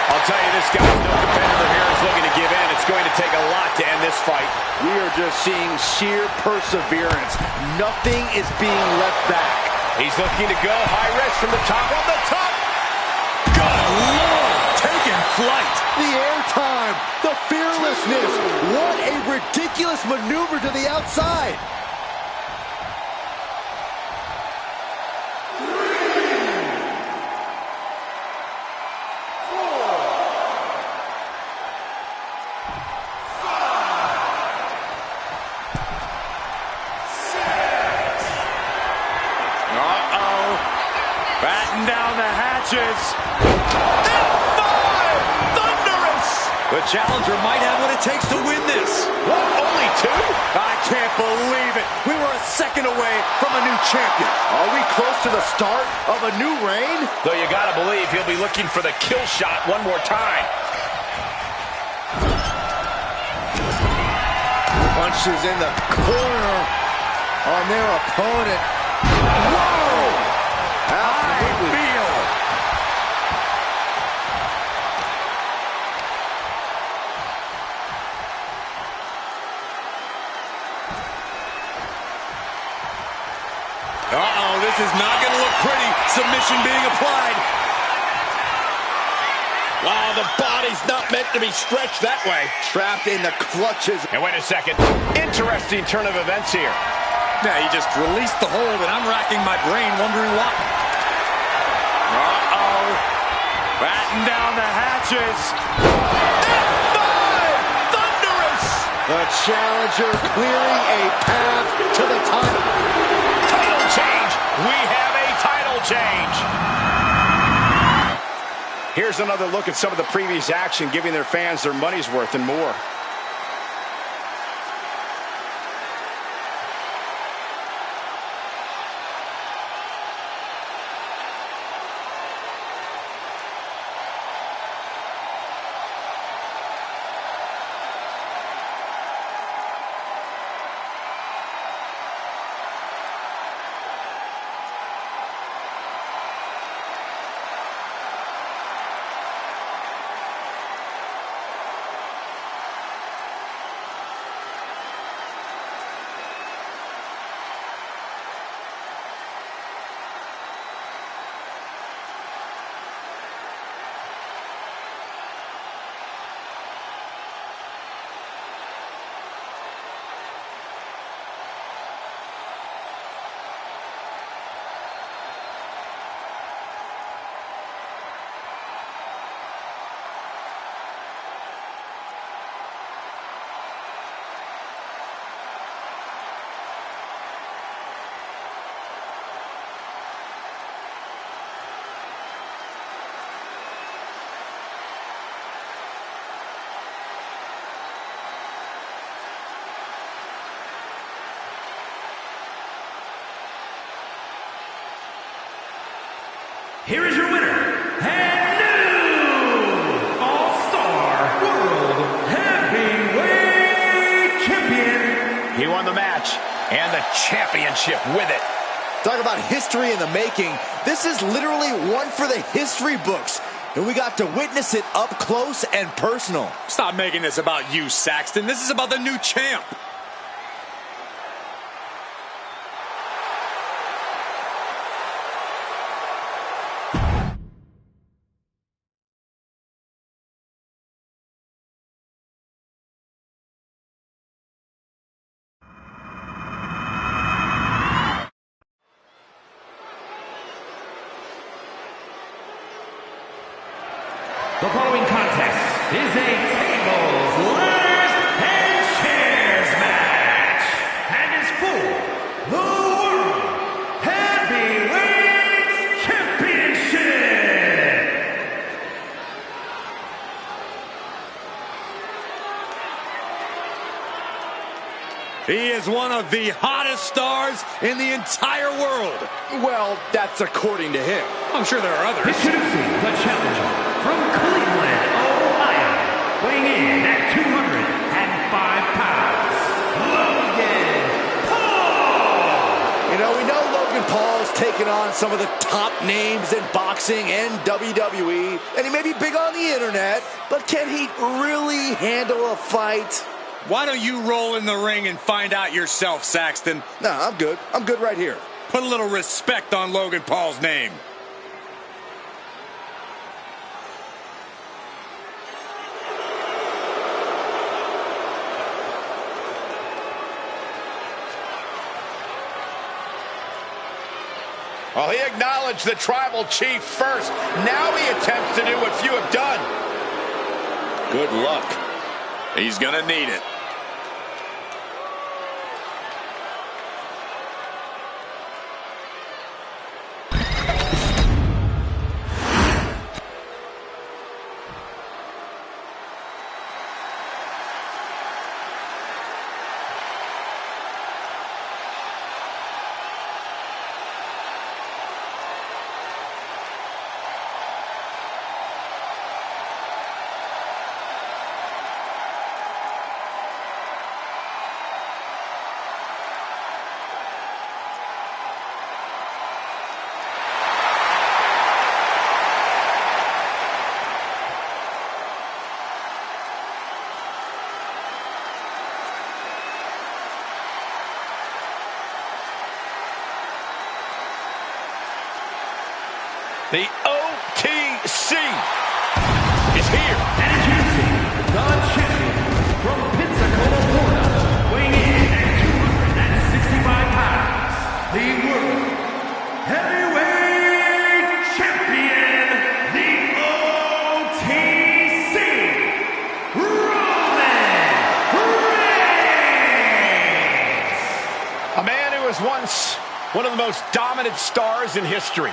I'll tell you, this guy's no competitor here is looking to give in. It's going to take a lot to end this fight.
We are just seeing sheer perseverance. Nothing is being left back.
He's looking to go high risk from the top of the top.
Good Lord. Taking flight.
The airtime, the fearlessness. What a ridiculous maneuver to the outside.
Batten down the hatches.
Thunderous!
The challenger might have what it takes to win this.
What, only 2?
I can't believe it. We were a second away from a new champion. Are we close to the start of a new reign?
Though you gotta believe he'll be looking for the kill shot one more time.
Punches in the corner on their opponent. Whoa! Absolutely.
Feel. Uh-oh, this is not going to look pretty. Submission being applied.
Wow, the body's not meant to be stretched that way.
Trapped in the clutches.
And wait a second. Interesting turn of events here.
Yeah, he just released the hold, and I'm racking my brain wondering why.
Uh-oh. Batten down the hatches.
F5! Thunderous!
The challenger clearing a path to the title.
Title change. We have a title change. Here's another look at some of the previous action, giving their fans their money's worth and more.
Here is your winner, and new All-Star World Heavyweight Champion.
He won the match and the championship with it.
Talk about history in the making. This is literally one for the history books. And we got to witness it up close and personal.
Stop making this about you, Saxton. This is about the new champ.
The following contest is a tables, ladders, and chairs match, and is for the World Heavyweight Championship.
He is one of the hottest stars in the entire world.
Well, that's according to him.
I'm sure there are others.
Introducing the challenger from Cleveland, Ohio, weighing in at 205 pounds, Logan Paul.
You know, we know Logan Paul's taken on some of the top names in boxing and WWE, and he may be big on the internet, but can he really handle a fight?
Why don't you roll in the ring and find out yourself, Saxton?
No, I'm good. I'm good right here.
Put a little respect on Logan Paul's name.
Well, he acknowledged the tribal chief first. Now he attempts to do what few have done. Good luck. He's gonna need it. The OTC is here.
And introducing the champion from Pensacola, Florida, weighing in at 265 pounds, the World Heavyweight Champion, the OTC, Roman Reigns.
One of the most dominant stars in history.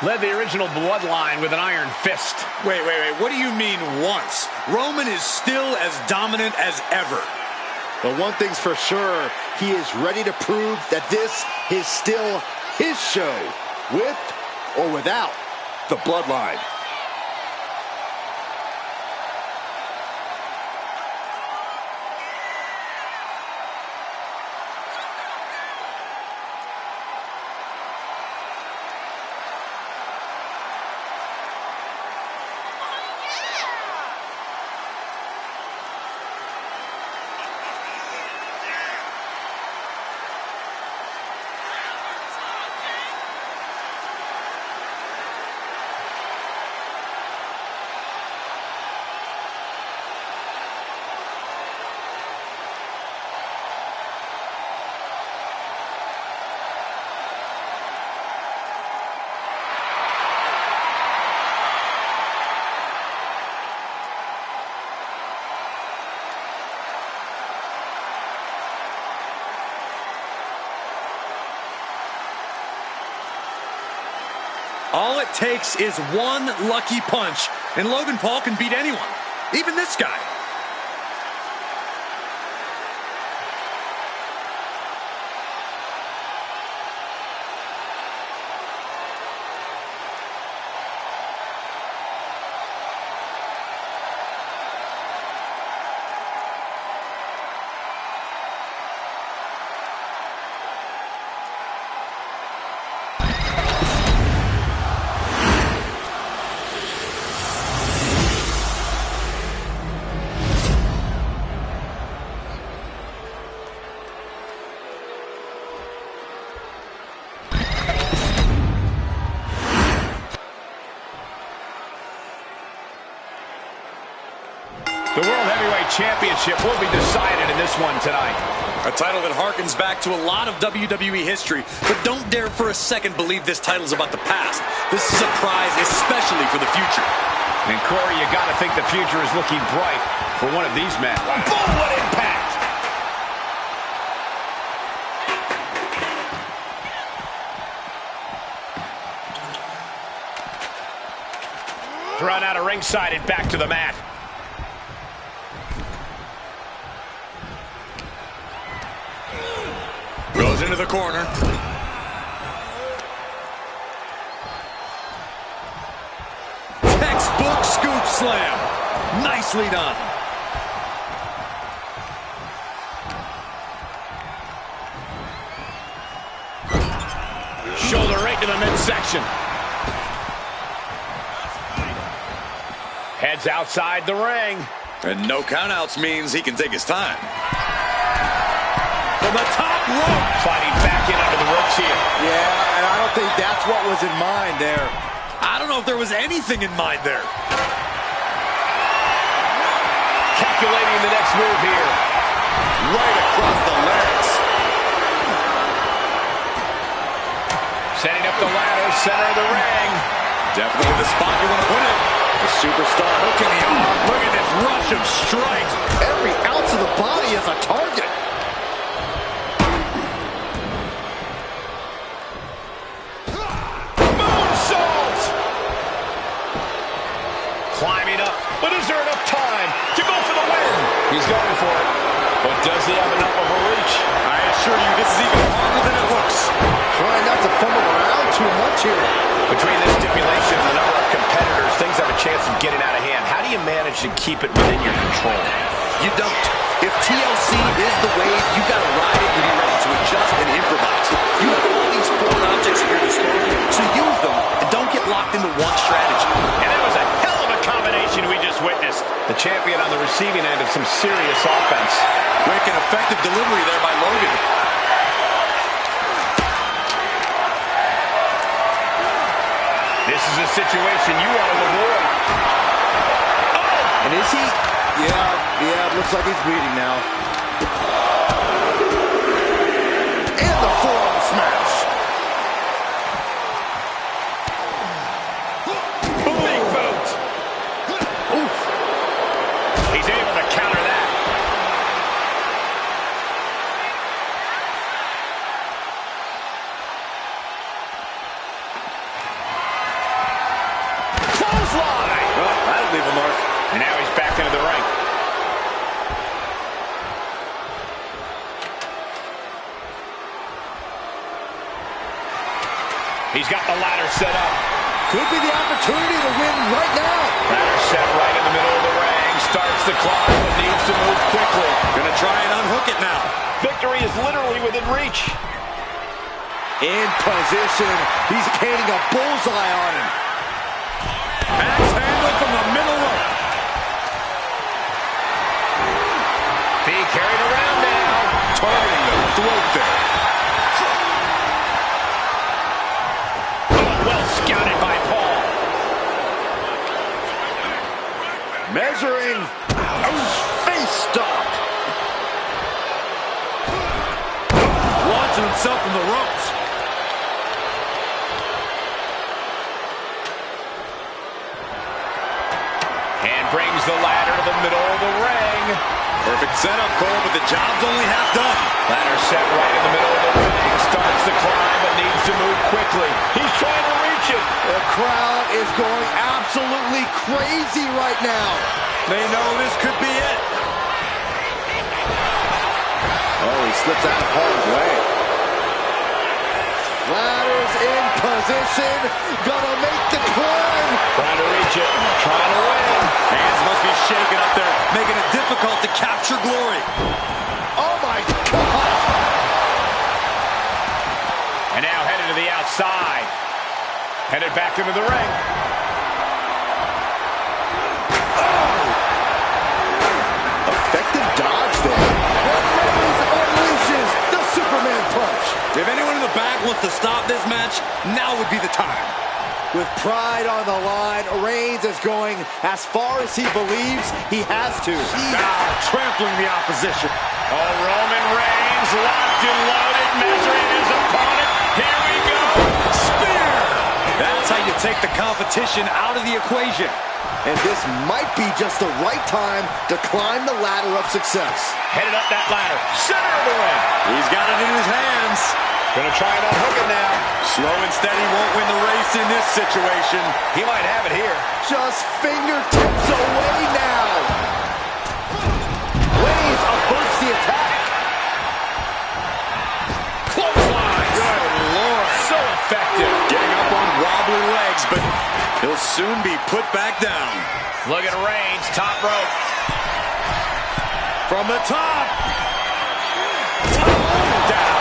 Led the original bloodline with an iron fist.
Wait. What do you mean once? Roman is still as dominant as ever.
But one thing's for sure, he is ready to prove that this is still his show, with or without the bloodline.
All it takes is one lucky punch, and Logan Paul can beat anyone, even this guy.
The World Heavyweight Championship will be decided in this one tonight.
A title that harkens back to a lot of WWE history, but don't dare for a second believe this title's about the past. This is a prize especially for the future.
And Corey, you got to think the future is looking bright for one of these men. Boom, what impact! Thrown out of ringside and back to the mat.
Goes into the corner. Textbook scoop slam. Nicely done.
Shoulder right to the midsection. Heads outside the ring.
And no countouts means he can take his time. From the top rope.
Fighting back in under the ropes here.
Yeah, and I don't think that's what was in mind there.
I don't know if there was anything in mind there.
Calculating the next move here.
Right across the legs.
Setting up the ladder, center of the ring.
Definitely the spot you want to put it.
The superstar.
Look at the arm. Look at this rush of strikes.
Every ounce of the body is a target.
Moonsault! Climbing up, but is there enough time to go for the win? He's going for it, but does he have enough of a reach?
I assure you, this is even harder than it looks.
Trying not to fumble around too much here.
Between this stipulation and the number of competitors, things have a chance of getting out of hand. How do you manage to keep it within your control?
You don't. If TLC is the wave, you got to ride it and be ready to adjust and improvise. You have all these foreign objects at your disposal, so use them and don't get locked into one strategy.
And that was a hell of a combination we just witnessed. The champion on the receiving end of some serious offense.
Quick and effective delivery there by Logan.
This is a situation you want to avoid. Oh!
And is he? Yeah, it looks like he's bleeding now. And the forearm smash.
Big boot. Oof. He's able to counter that. clothesline.
Oh, that'll leave a mark.
And now he's back into the ring. He's got the ladder set up.
Could be the opportunity to win right now.
Ladder set right in the middle of the ring. Starts the clock, but needs to move quickly.
Gonna try and unhook it now.
Victory is literally within reach.
In position. He's painting a bullseye on him.
Axe handle from the middle rope.
Being carried around now.
Targeting the throat there.
Well scouted by Paul.
Measuring. Face stopped.
Launching himself from the ropes.
And brings the ladder to the middle of the ring.
Perfect setup, Cole, but the job's only half done.
Ladder set right in the middle of the ring. Starts the climb, but needs to move quickly. He's trying to reach it.
The crowd is going absolutely crazy right now.
They know this could be it.
Oh, he slips out of harm's way. Ladder's in position. Gonna make the climb.
Trying to reach it. Trying to win.
Hands must be shaking up there, making it difficult to capture glory.
Oh, my God.
And now headed to the outside. Headed back into the ring.
Effective dodge there. Unleashes the Superman punch.
If anyone in the back wants to stop this match, now would be the time.
With pride on the line, Reigns is going as far as he believes he has to.
Trampling the opposition.
Oh, Roman Reigns locked and loaded, measuring his opponent. Here we go. Spear.
That's how you take the competition out of the equation.
And this might be just the right time to climb the ladder of success.
Headed up that ladder. Center of the ring.
He's got it in his hands.
Gonna try and unhook it now.
Slow and steady won't win the race in this situation.
He might have it here.
Just fingertips away now. Reigns averts the attack.
Clothesline.
Good Lord.
So effective.
Getting up on wobbly legs, but he'll soon be put back down.
Look at Reigns, top rope.
From the top.
Down.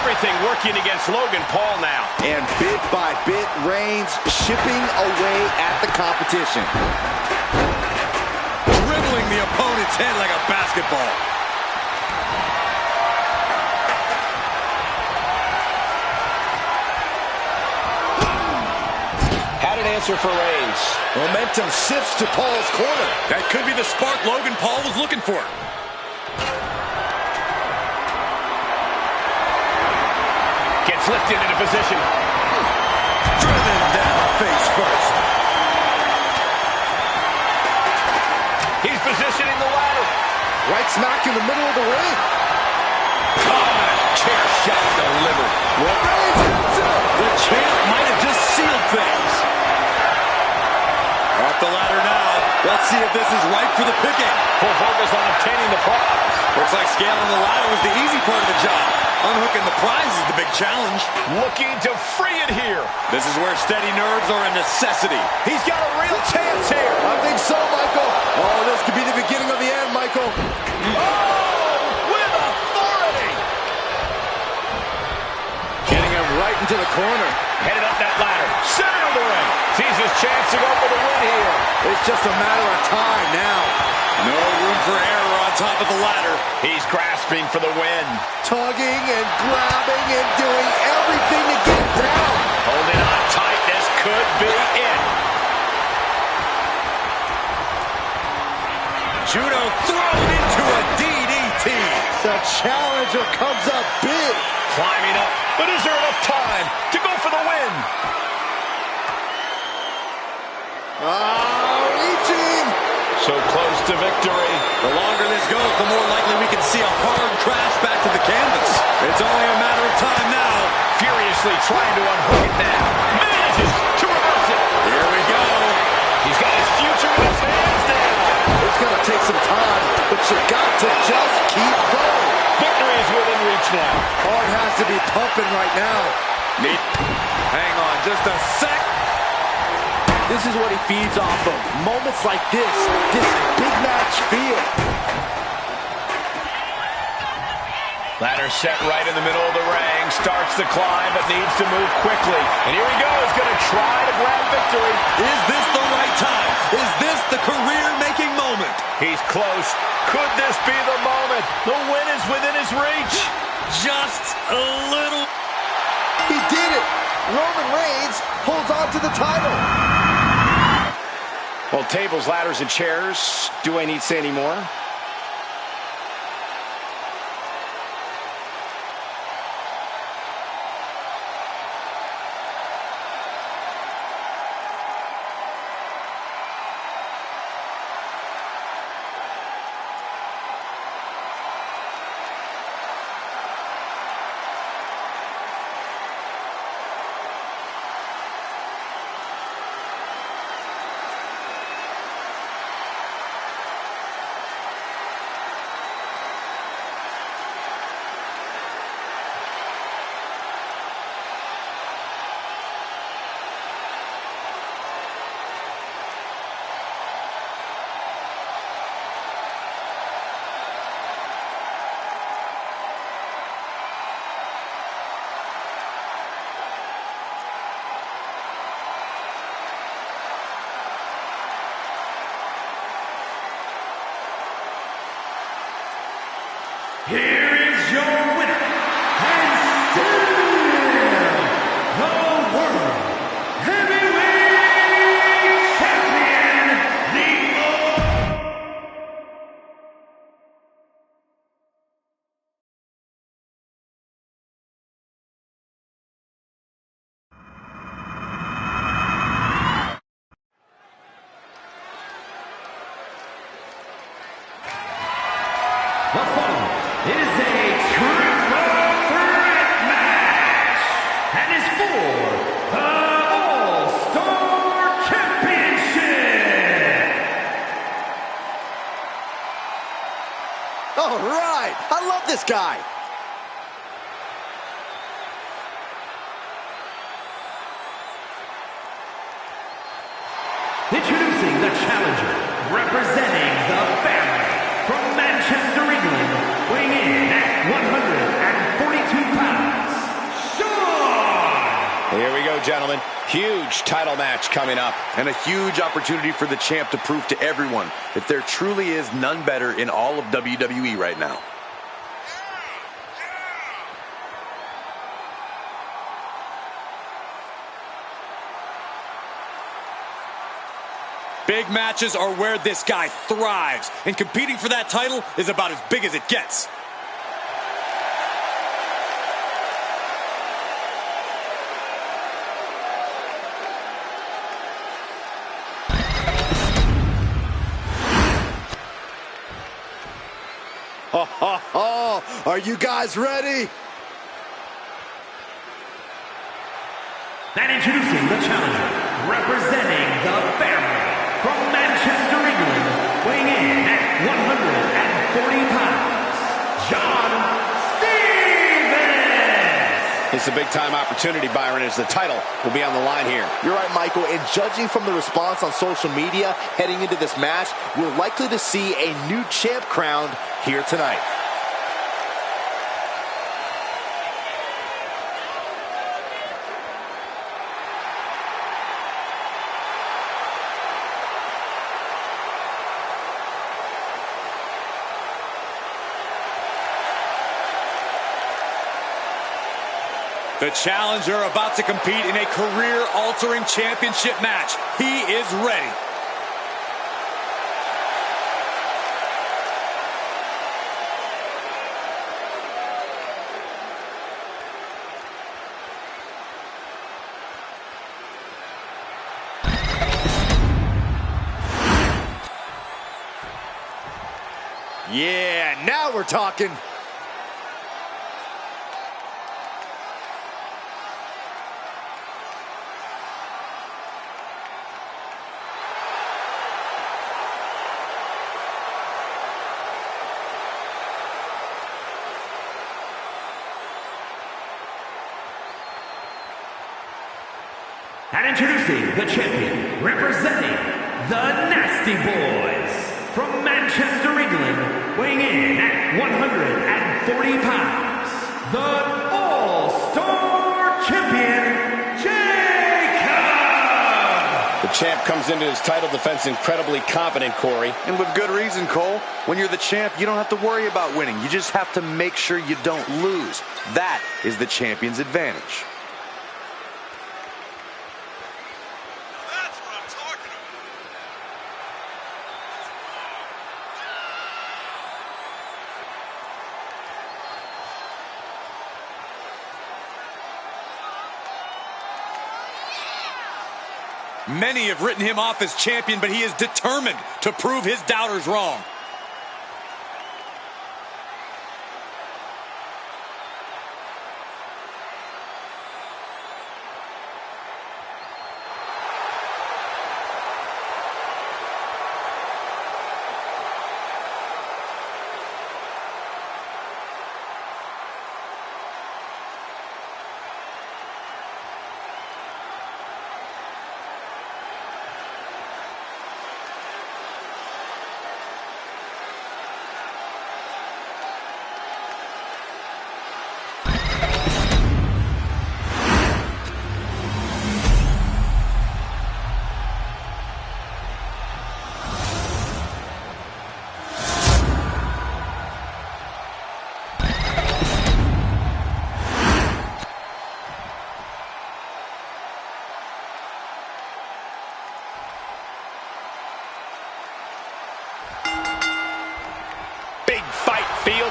Everything working against Logan Paul now.
And bit by bit, Reigns chipping away at the competition.
Dribbling the opponent's head like a basketball.
Had an answer for Reigns.
Momentum shifts to Paul's corner.
That could be the spark Logan Paul was looking for.
Gets lifted into position.
Driven down face first.
He's positioning the ladder.
Right smack in the middle of the ring.
Chair shot delivered.
Reigns hits it.
The champ might have just sealed things. Off the ladder now. Let's see if this is ripe for the picking.
Full focus on obtaining the prize.
Looks like scaling the ladder was the easy part of the job. Unhooking the prize is the big challenge.
Looking to free it here.
This is where steady nerves are a necessity.
He's got a real chance here.
I think so, Michael. Oh, this could be the beginning of the end, Michael.
Oh, with authority.
Getting him right into the corner.
Headed up that ladder. Center of the ring. Sees his chance to go for the win here.
It's just a matter of time now.
No room for error on top of the ladder.
He's grasping for the win.
Tugging and grabbing and doing everything to get it down.
Holding on tight. This could be it.
Judo thrown into a DDT.
The challenger comes up big.
Climbing up. But is there enough time to go for the win?
Reaching.
So close to victory.
The longer this goes, the more likely we can see a hard crash back to the canvas. It's only a matter of time now.
Furiously trying to unhook it now. Manages to reverse it.
Here we go.
but you got to just keep going.
Victory is within reach now.
Heart has to be pumping right now.
Hang on just a sec.
This is what he feeds off of. Moments like this big match feel.
Ladder set right in the middle of the ring. Starts to climb, but needs to move quickly. And here we go. He's going to try to grab victory.
Is this the right time? Is this the career-making moment?
He's close. Could this be the moment? The win is within his reach.
Just a little.
He did it. Roman Reigns holds on to the title.
Well, tables, ladders, and chairs. Do I need to say any more?
Here is your winner, and still the World Heavyweight Champion, the following is a triple threat match and is for the All-Star Championship.
All right. I love this guy.
Introducing the challenger, representing the family from Manchester, England, weighing in at 142 pounds, Shaun!
Here we go, gentlemen. Huge title match coming up.
And a huge opportunity for the champ to prove to everyone that there truly is none better in all of WWE right now.
Big matches are where this guy thrives, and competing for that title is about as big as it gets.
Are you guys ready?
And introducing the challenger, representing the family from Manchester, England, weighing in at 140 pounds, John Stevens!
It's a big-time opportunity, Byron, as the title will be on the line here.
You're right, Michael, and judging from the response on social media heading into this match, we're likely to see a new champ crowned here tonight.
The challenger about to compete in a career-altering championship match. He is ready.
Yeah, now we're talking.
And introducing the champion, representing the Nasty Boys, from Manchester, England, weighing in at 140 pounds, the All-Star Champion, Jade.
The champ comes into his title defense incredibly confident, Corey.
And with good reason, Cole. When you're the champ, you don't have to worry about winning. You just have to make sure you don't lose. That is the champion's advantage.
Many have written him off as champion, but he is determined to prove his doubters wrong.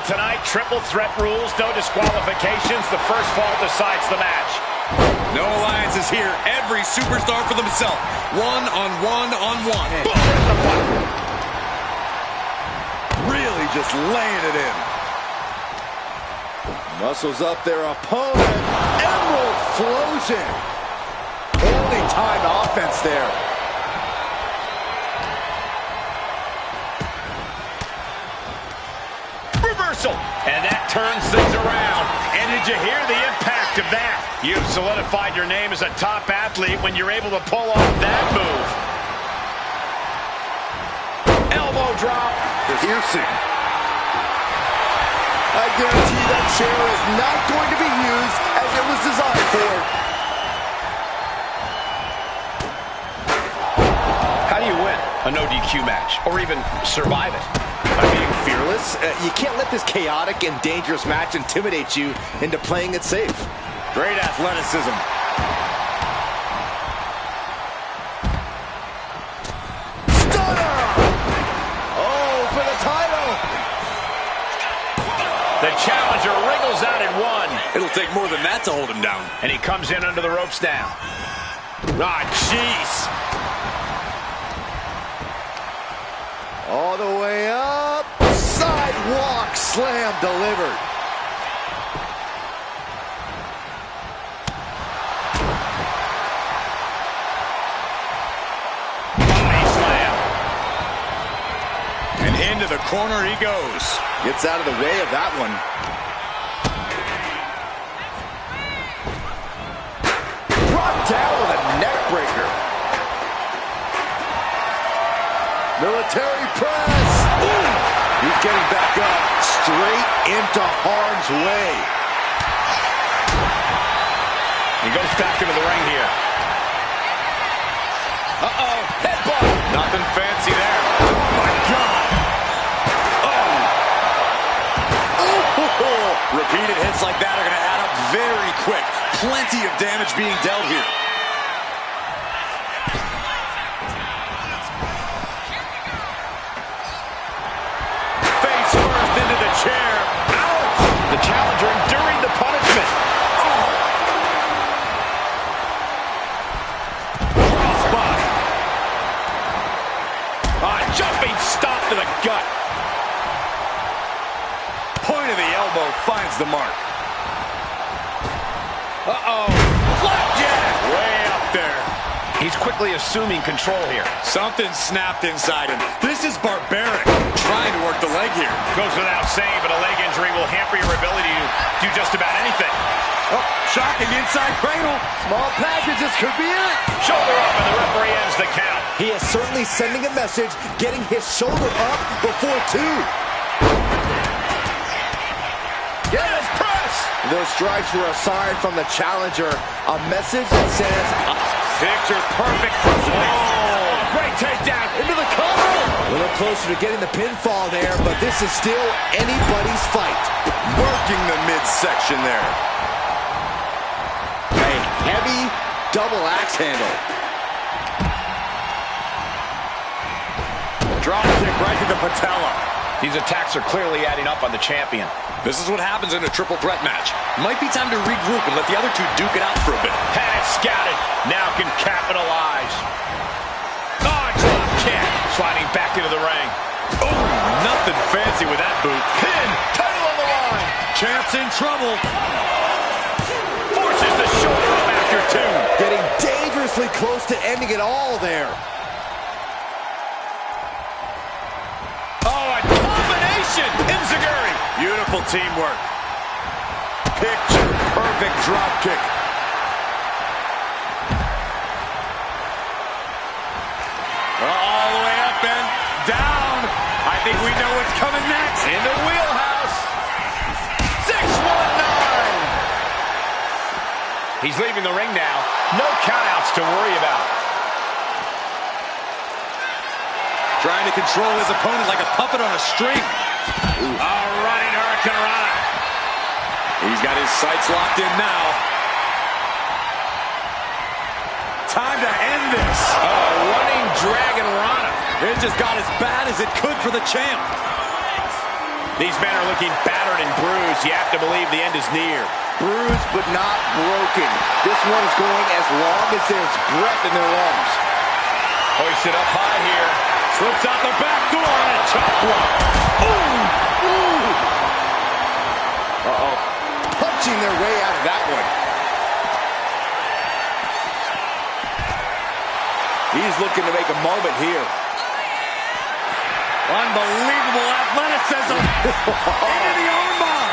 Tonight, triple threat rules, no disqualifications. The first fall decides the match.
No alliances here. Every superstar for themselves. One-on-one-on-one.
Really just laying it in.
Muscles up their opponent. Emerald flows in. Only timed offense there.
And that turns things around. And did you hear the impact of that? You've solidified your name as a top athlete when you're able to pull off that move. Elbow drop.
Piercing. I guarantee that chair is not going to be used as it was designed for.
How do you win a no DQ match? Or even survive it?
By being fearless. You can't let this chaotic and dangerous match intimidate you into playing it safe.
Great athleticism.
Stunner! Oh, for the title!
The challenger wriggles out at one.
It'll take more than that to hold him down.
And he comes in under the ropes now. Ah, jeez.
All the way up. Sidewalk slam delivered.
Body slam.
And into the corner he goes.
Gets out of the way of that one. Brought down with a neck breaker. Military press. Ooh. He's getting back up. Straight into harm's way.
He goes back into the ring here. Uh-oh. Headbutt. Nothing fancy there. Oh, my God.
Oh. Repeated hits like that are going to add up very quick. Plenty of damage being dealt here.
Chair. Ouch! The challenger enduring the punishment. Oh. Crossbody. Jumping stop to the gut.
Point of the elbow finds the mark.
Uh-oh. Flapjack. Way up there. He's He's quickly assuming control here.
Something snapped inside him. This is barbaric. Trying to work the leg here.
Goes without saying, but a leg injury will hamper your ability to do just about anything.
Oh, shocking inside cradle.
Small package, this could be it.
Shoulder up, and the referee ends the count.
He is certainly sending a message, getting his shoulder up before 2.
Yes, press!
Those strikes were a sign from the challenger. A message that says,
picture perfect. Oh, great takedown into the cover.
a little closer to getting the pinfall there, but this is still anybody's fight.
Working the midsection there.
A heavy double axe handle.
Drop kick right to the patella. These attacks are clearly adding up on the champion.
This is what happens in a triple threat match. Might be time to regroup and let the other two duke it out for a bit.
Had it scouted. Now can capitalize. Oh, drop kick. Sliding back into the ring.
Oh, nothing fancy with that boot.
Pin. Title on the line.
Champ's in trouble.
Forces the shoulder up after 2.
Getting dangerously close to ending it all there.
Oh, a combination. Enziguri.
Beautiful teamwork. Picture perfect drop kick.
All the way up and down. I think we know what's coming next.
In the wheelhouse. 619. He's leaving the ring now. No countouts to worry about.
Trying to control his opponent like a puppet on a string.
A running hurricanrana.
He's got his sights locked in now. Time to end this.
Running dragon rana.
It just got as bad as it could for the champ.
These men are looking battered and bruised. You have to believe the end is near.
Bruised but not broken. This one is going as long as there's breath in their lungs.
Hoisted up high here.
Slips out the back door and a chop block.
Ooh! Ooh! Uh-oh. Punching their way out of that one. He's looking to make a moment here.
Unbelievable athleticism. Into the armbar.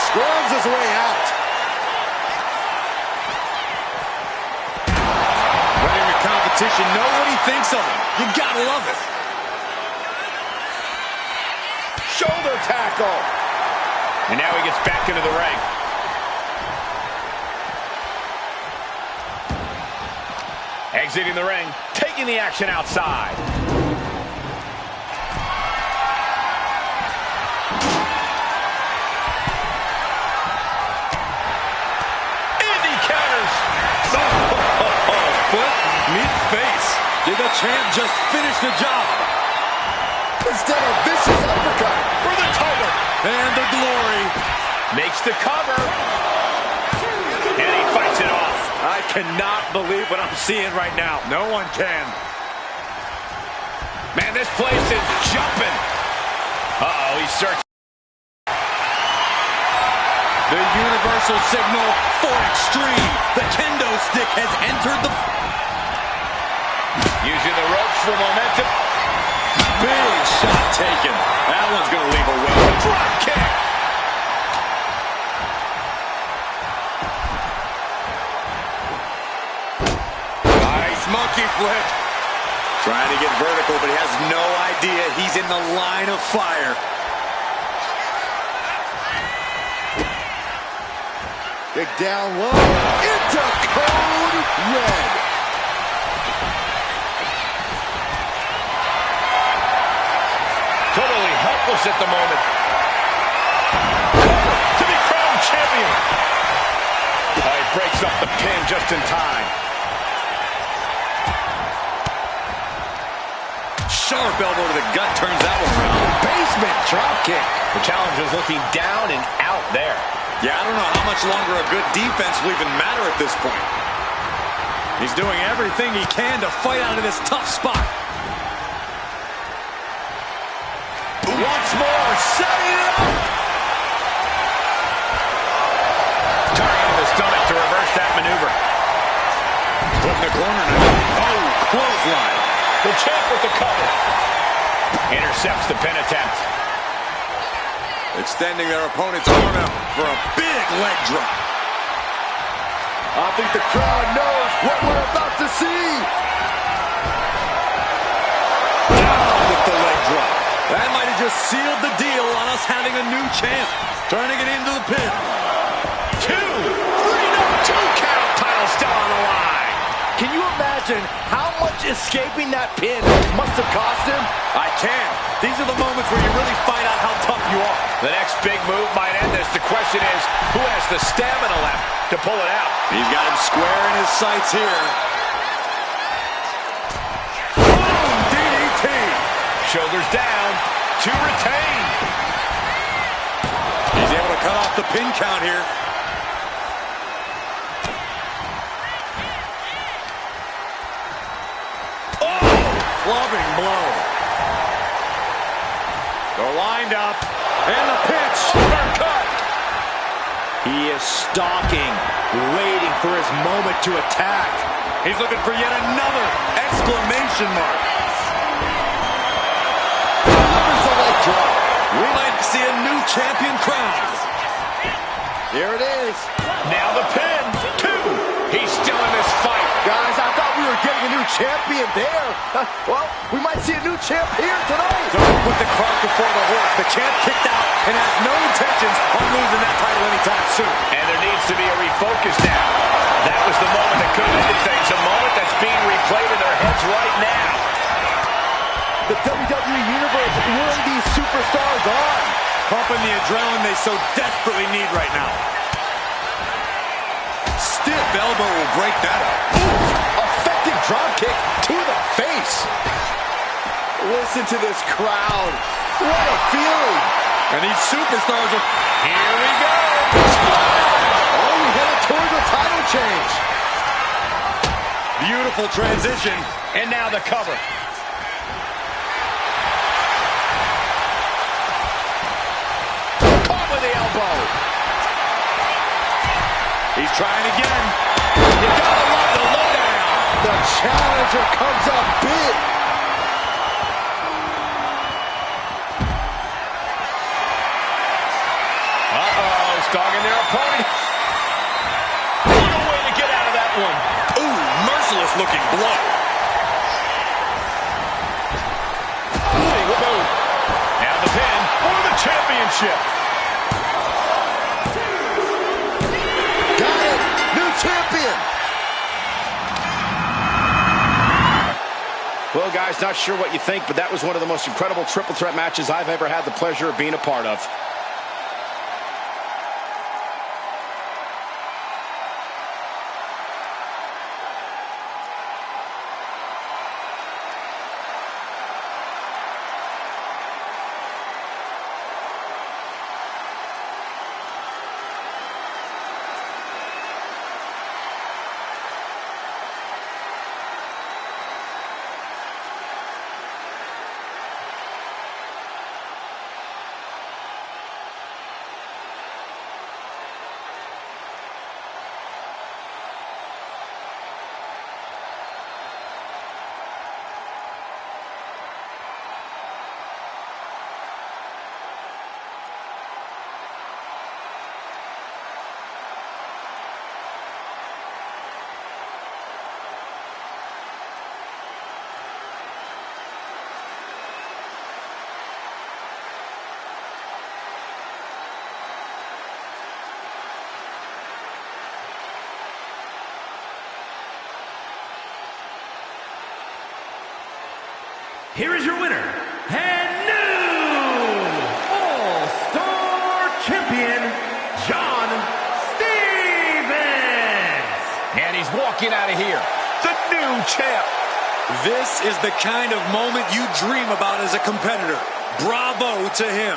Squirms his way out.
Winning the competition, know what he thinks of him. You gotta love it.
Shoulder tackle.
And now he gets back into the ring. Exiting the ring, taking the action outside. Indy counters.
Foot meets face. Did the champ just finish the job?
Instead of vicious uppercut
For the title.
And the glory.
Makes the cover. And he fights it off.
I cannot believe what I'm seeing right now. No one can.
Man, this place is jumping. Uh-oh, he's searching.
The universal signal for extreme. The kendo stick has entered the...
Using the ropes for momentum.
Big shot taken. That one's going to leave a well.
Drop kick.
Nice monkey flip. Trying to get vertical, but he has no idea he's in the line of fire.
Kick down low. Into code red.
Totally helpless at the moment. To be crowned champion. He breaks up the pin just in time.
Sharp elbow to the gut turns that one around.
Basement drop kick.
The challenger's looking down and out there.
Yeah, I don't know how much longer a good defense will even matter at this point. He's doing everything he can to fight out of this tough spot.
Once more, setting it up. Targeting the stomach to reverse that maneuver. Put in the corner now. Oh, clothesline. The champ with the cover. Intercepts the pin attempt.
Extending their opponent's arm out for a big leg drop.
I think the crowd knows what we're about to see.
Down with the leg drop. That might have just sealed the deal on us having a new champ. Turning it into the pin.
2, 3, no, 2 count. Title still on the line.
Can you imagine how much escaping that pin must have cost him?
I can. These are the moments where you really find out how tough you are.
The next big move might end this. The question is, who has the stamina left to pull it out?
He's got him square in his sights here.
Boom! DDT. Shoulders down to retain.
He's able to cut off the pin count here. Clubbing blow.
They're lined up. And the pitch. Cut.
He is stalking, waiting for his moment to attack.
He's looking for yet another exclamation mark.
Delivers the leg drop.
We might see a new champion crowned.
Here it is.
Now the pin. 2. He's still in this fight.
Guys, I thought we were getting a new champion there. Well, we might see a new champ here tonight.
Don't put the cart before the horse. The champ kicked out and has no intentions on losing that title anytime soon.
And there needs to be a refocus now. That was the moment that could have ended things. A moment that's being replayed in their heads right now.
The WWE Universe luring these superstars on.
Pumping the adrenaline they so desperately need right now. Stiff elbow will break that up.
Effective dropkick to the face. Listen to this crowd. What a feeling.
And these superstars are...
Here we go.
Oh, we headed toward the title change.
Beautiful transition.
And now the cover. Caught with the elbow.
He's trying again.
You gotta love the lowdown.
The challenger comes up big.
Stalking their opponent. What a way to get out of that one.
Ooh, merciless looking blow.
Now the pin for the championship.
Got it. New champion. Well, guys, not sure what you think, but that was one of the most incredible triple threat matches I've ever had the pleasure of being a part of.
Here is your winner, and new All-Star Champion, Shaun Stevens.
And he's walking out of here, the new champ.
This is the kind of moment you dream about as a competitor. Bravo to him.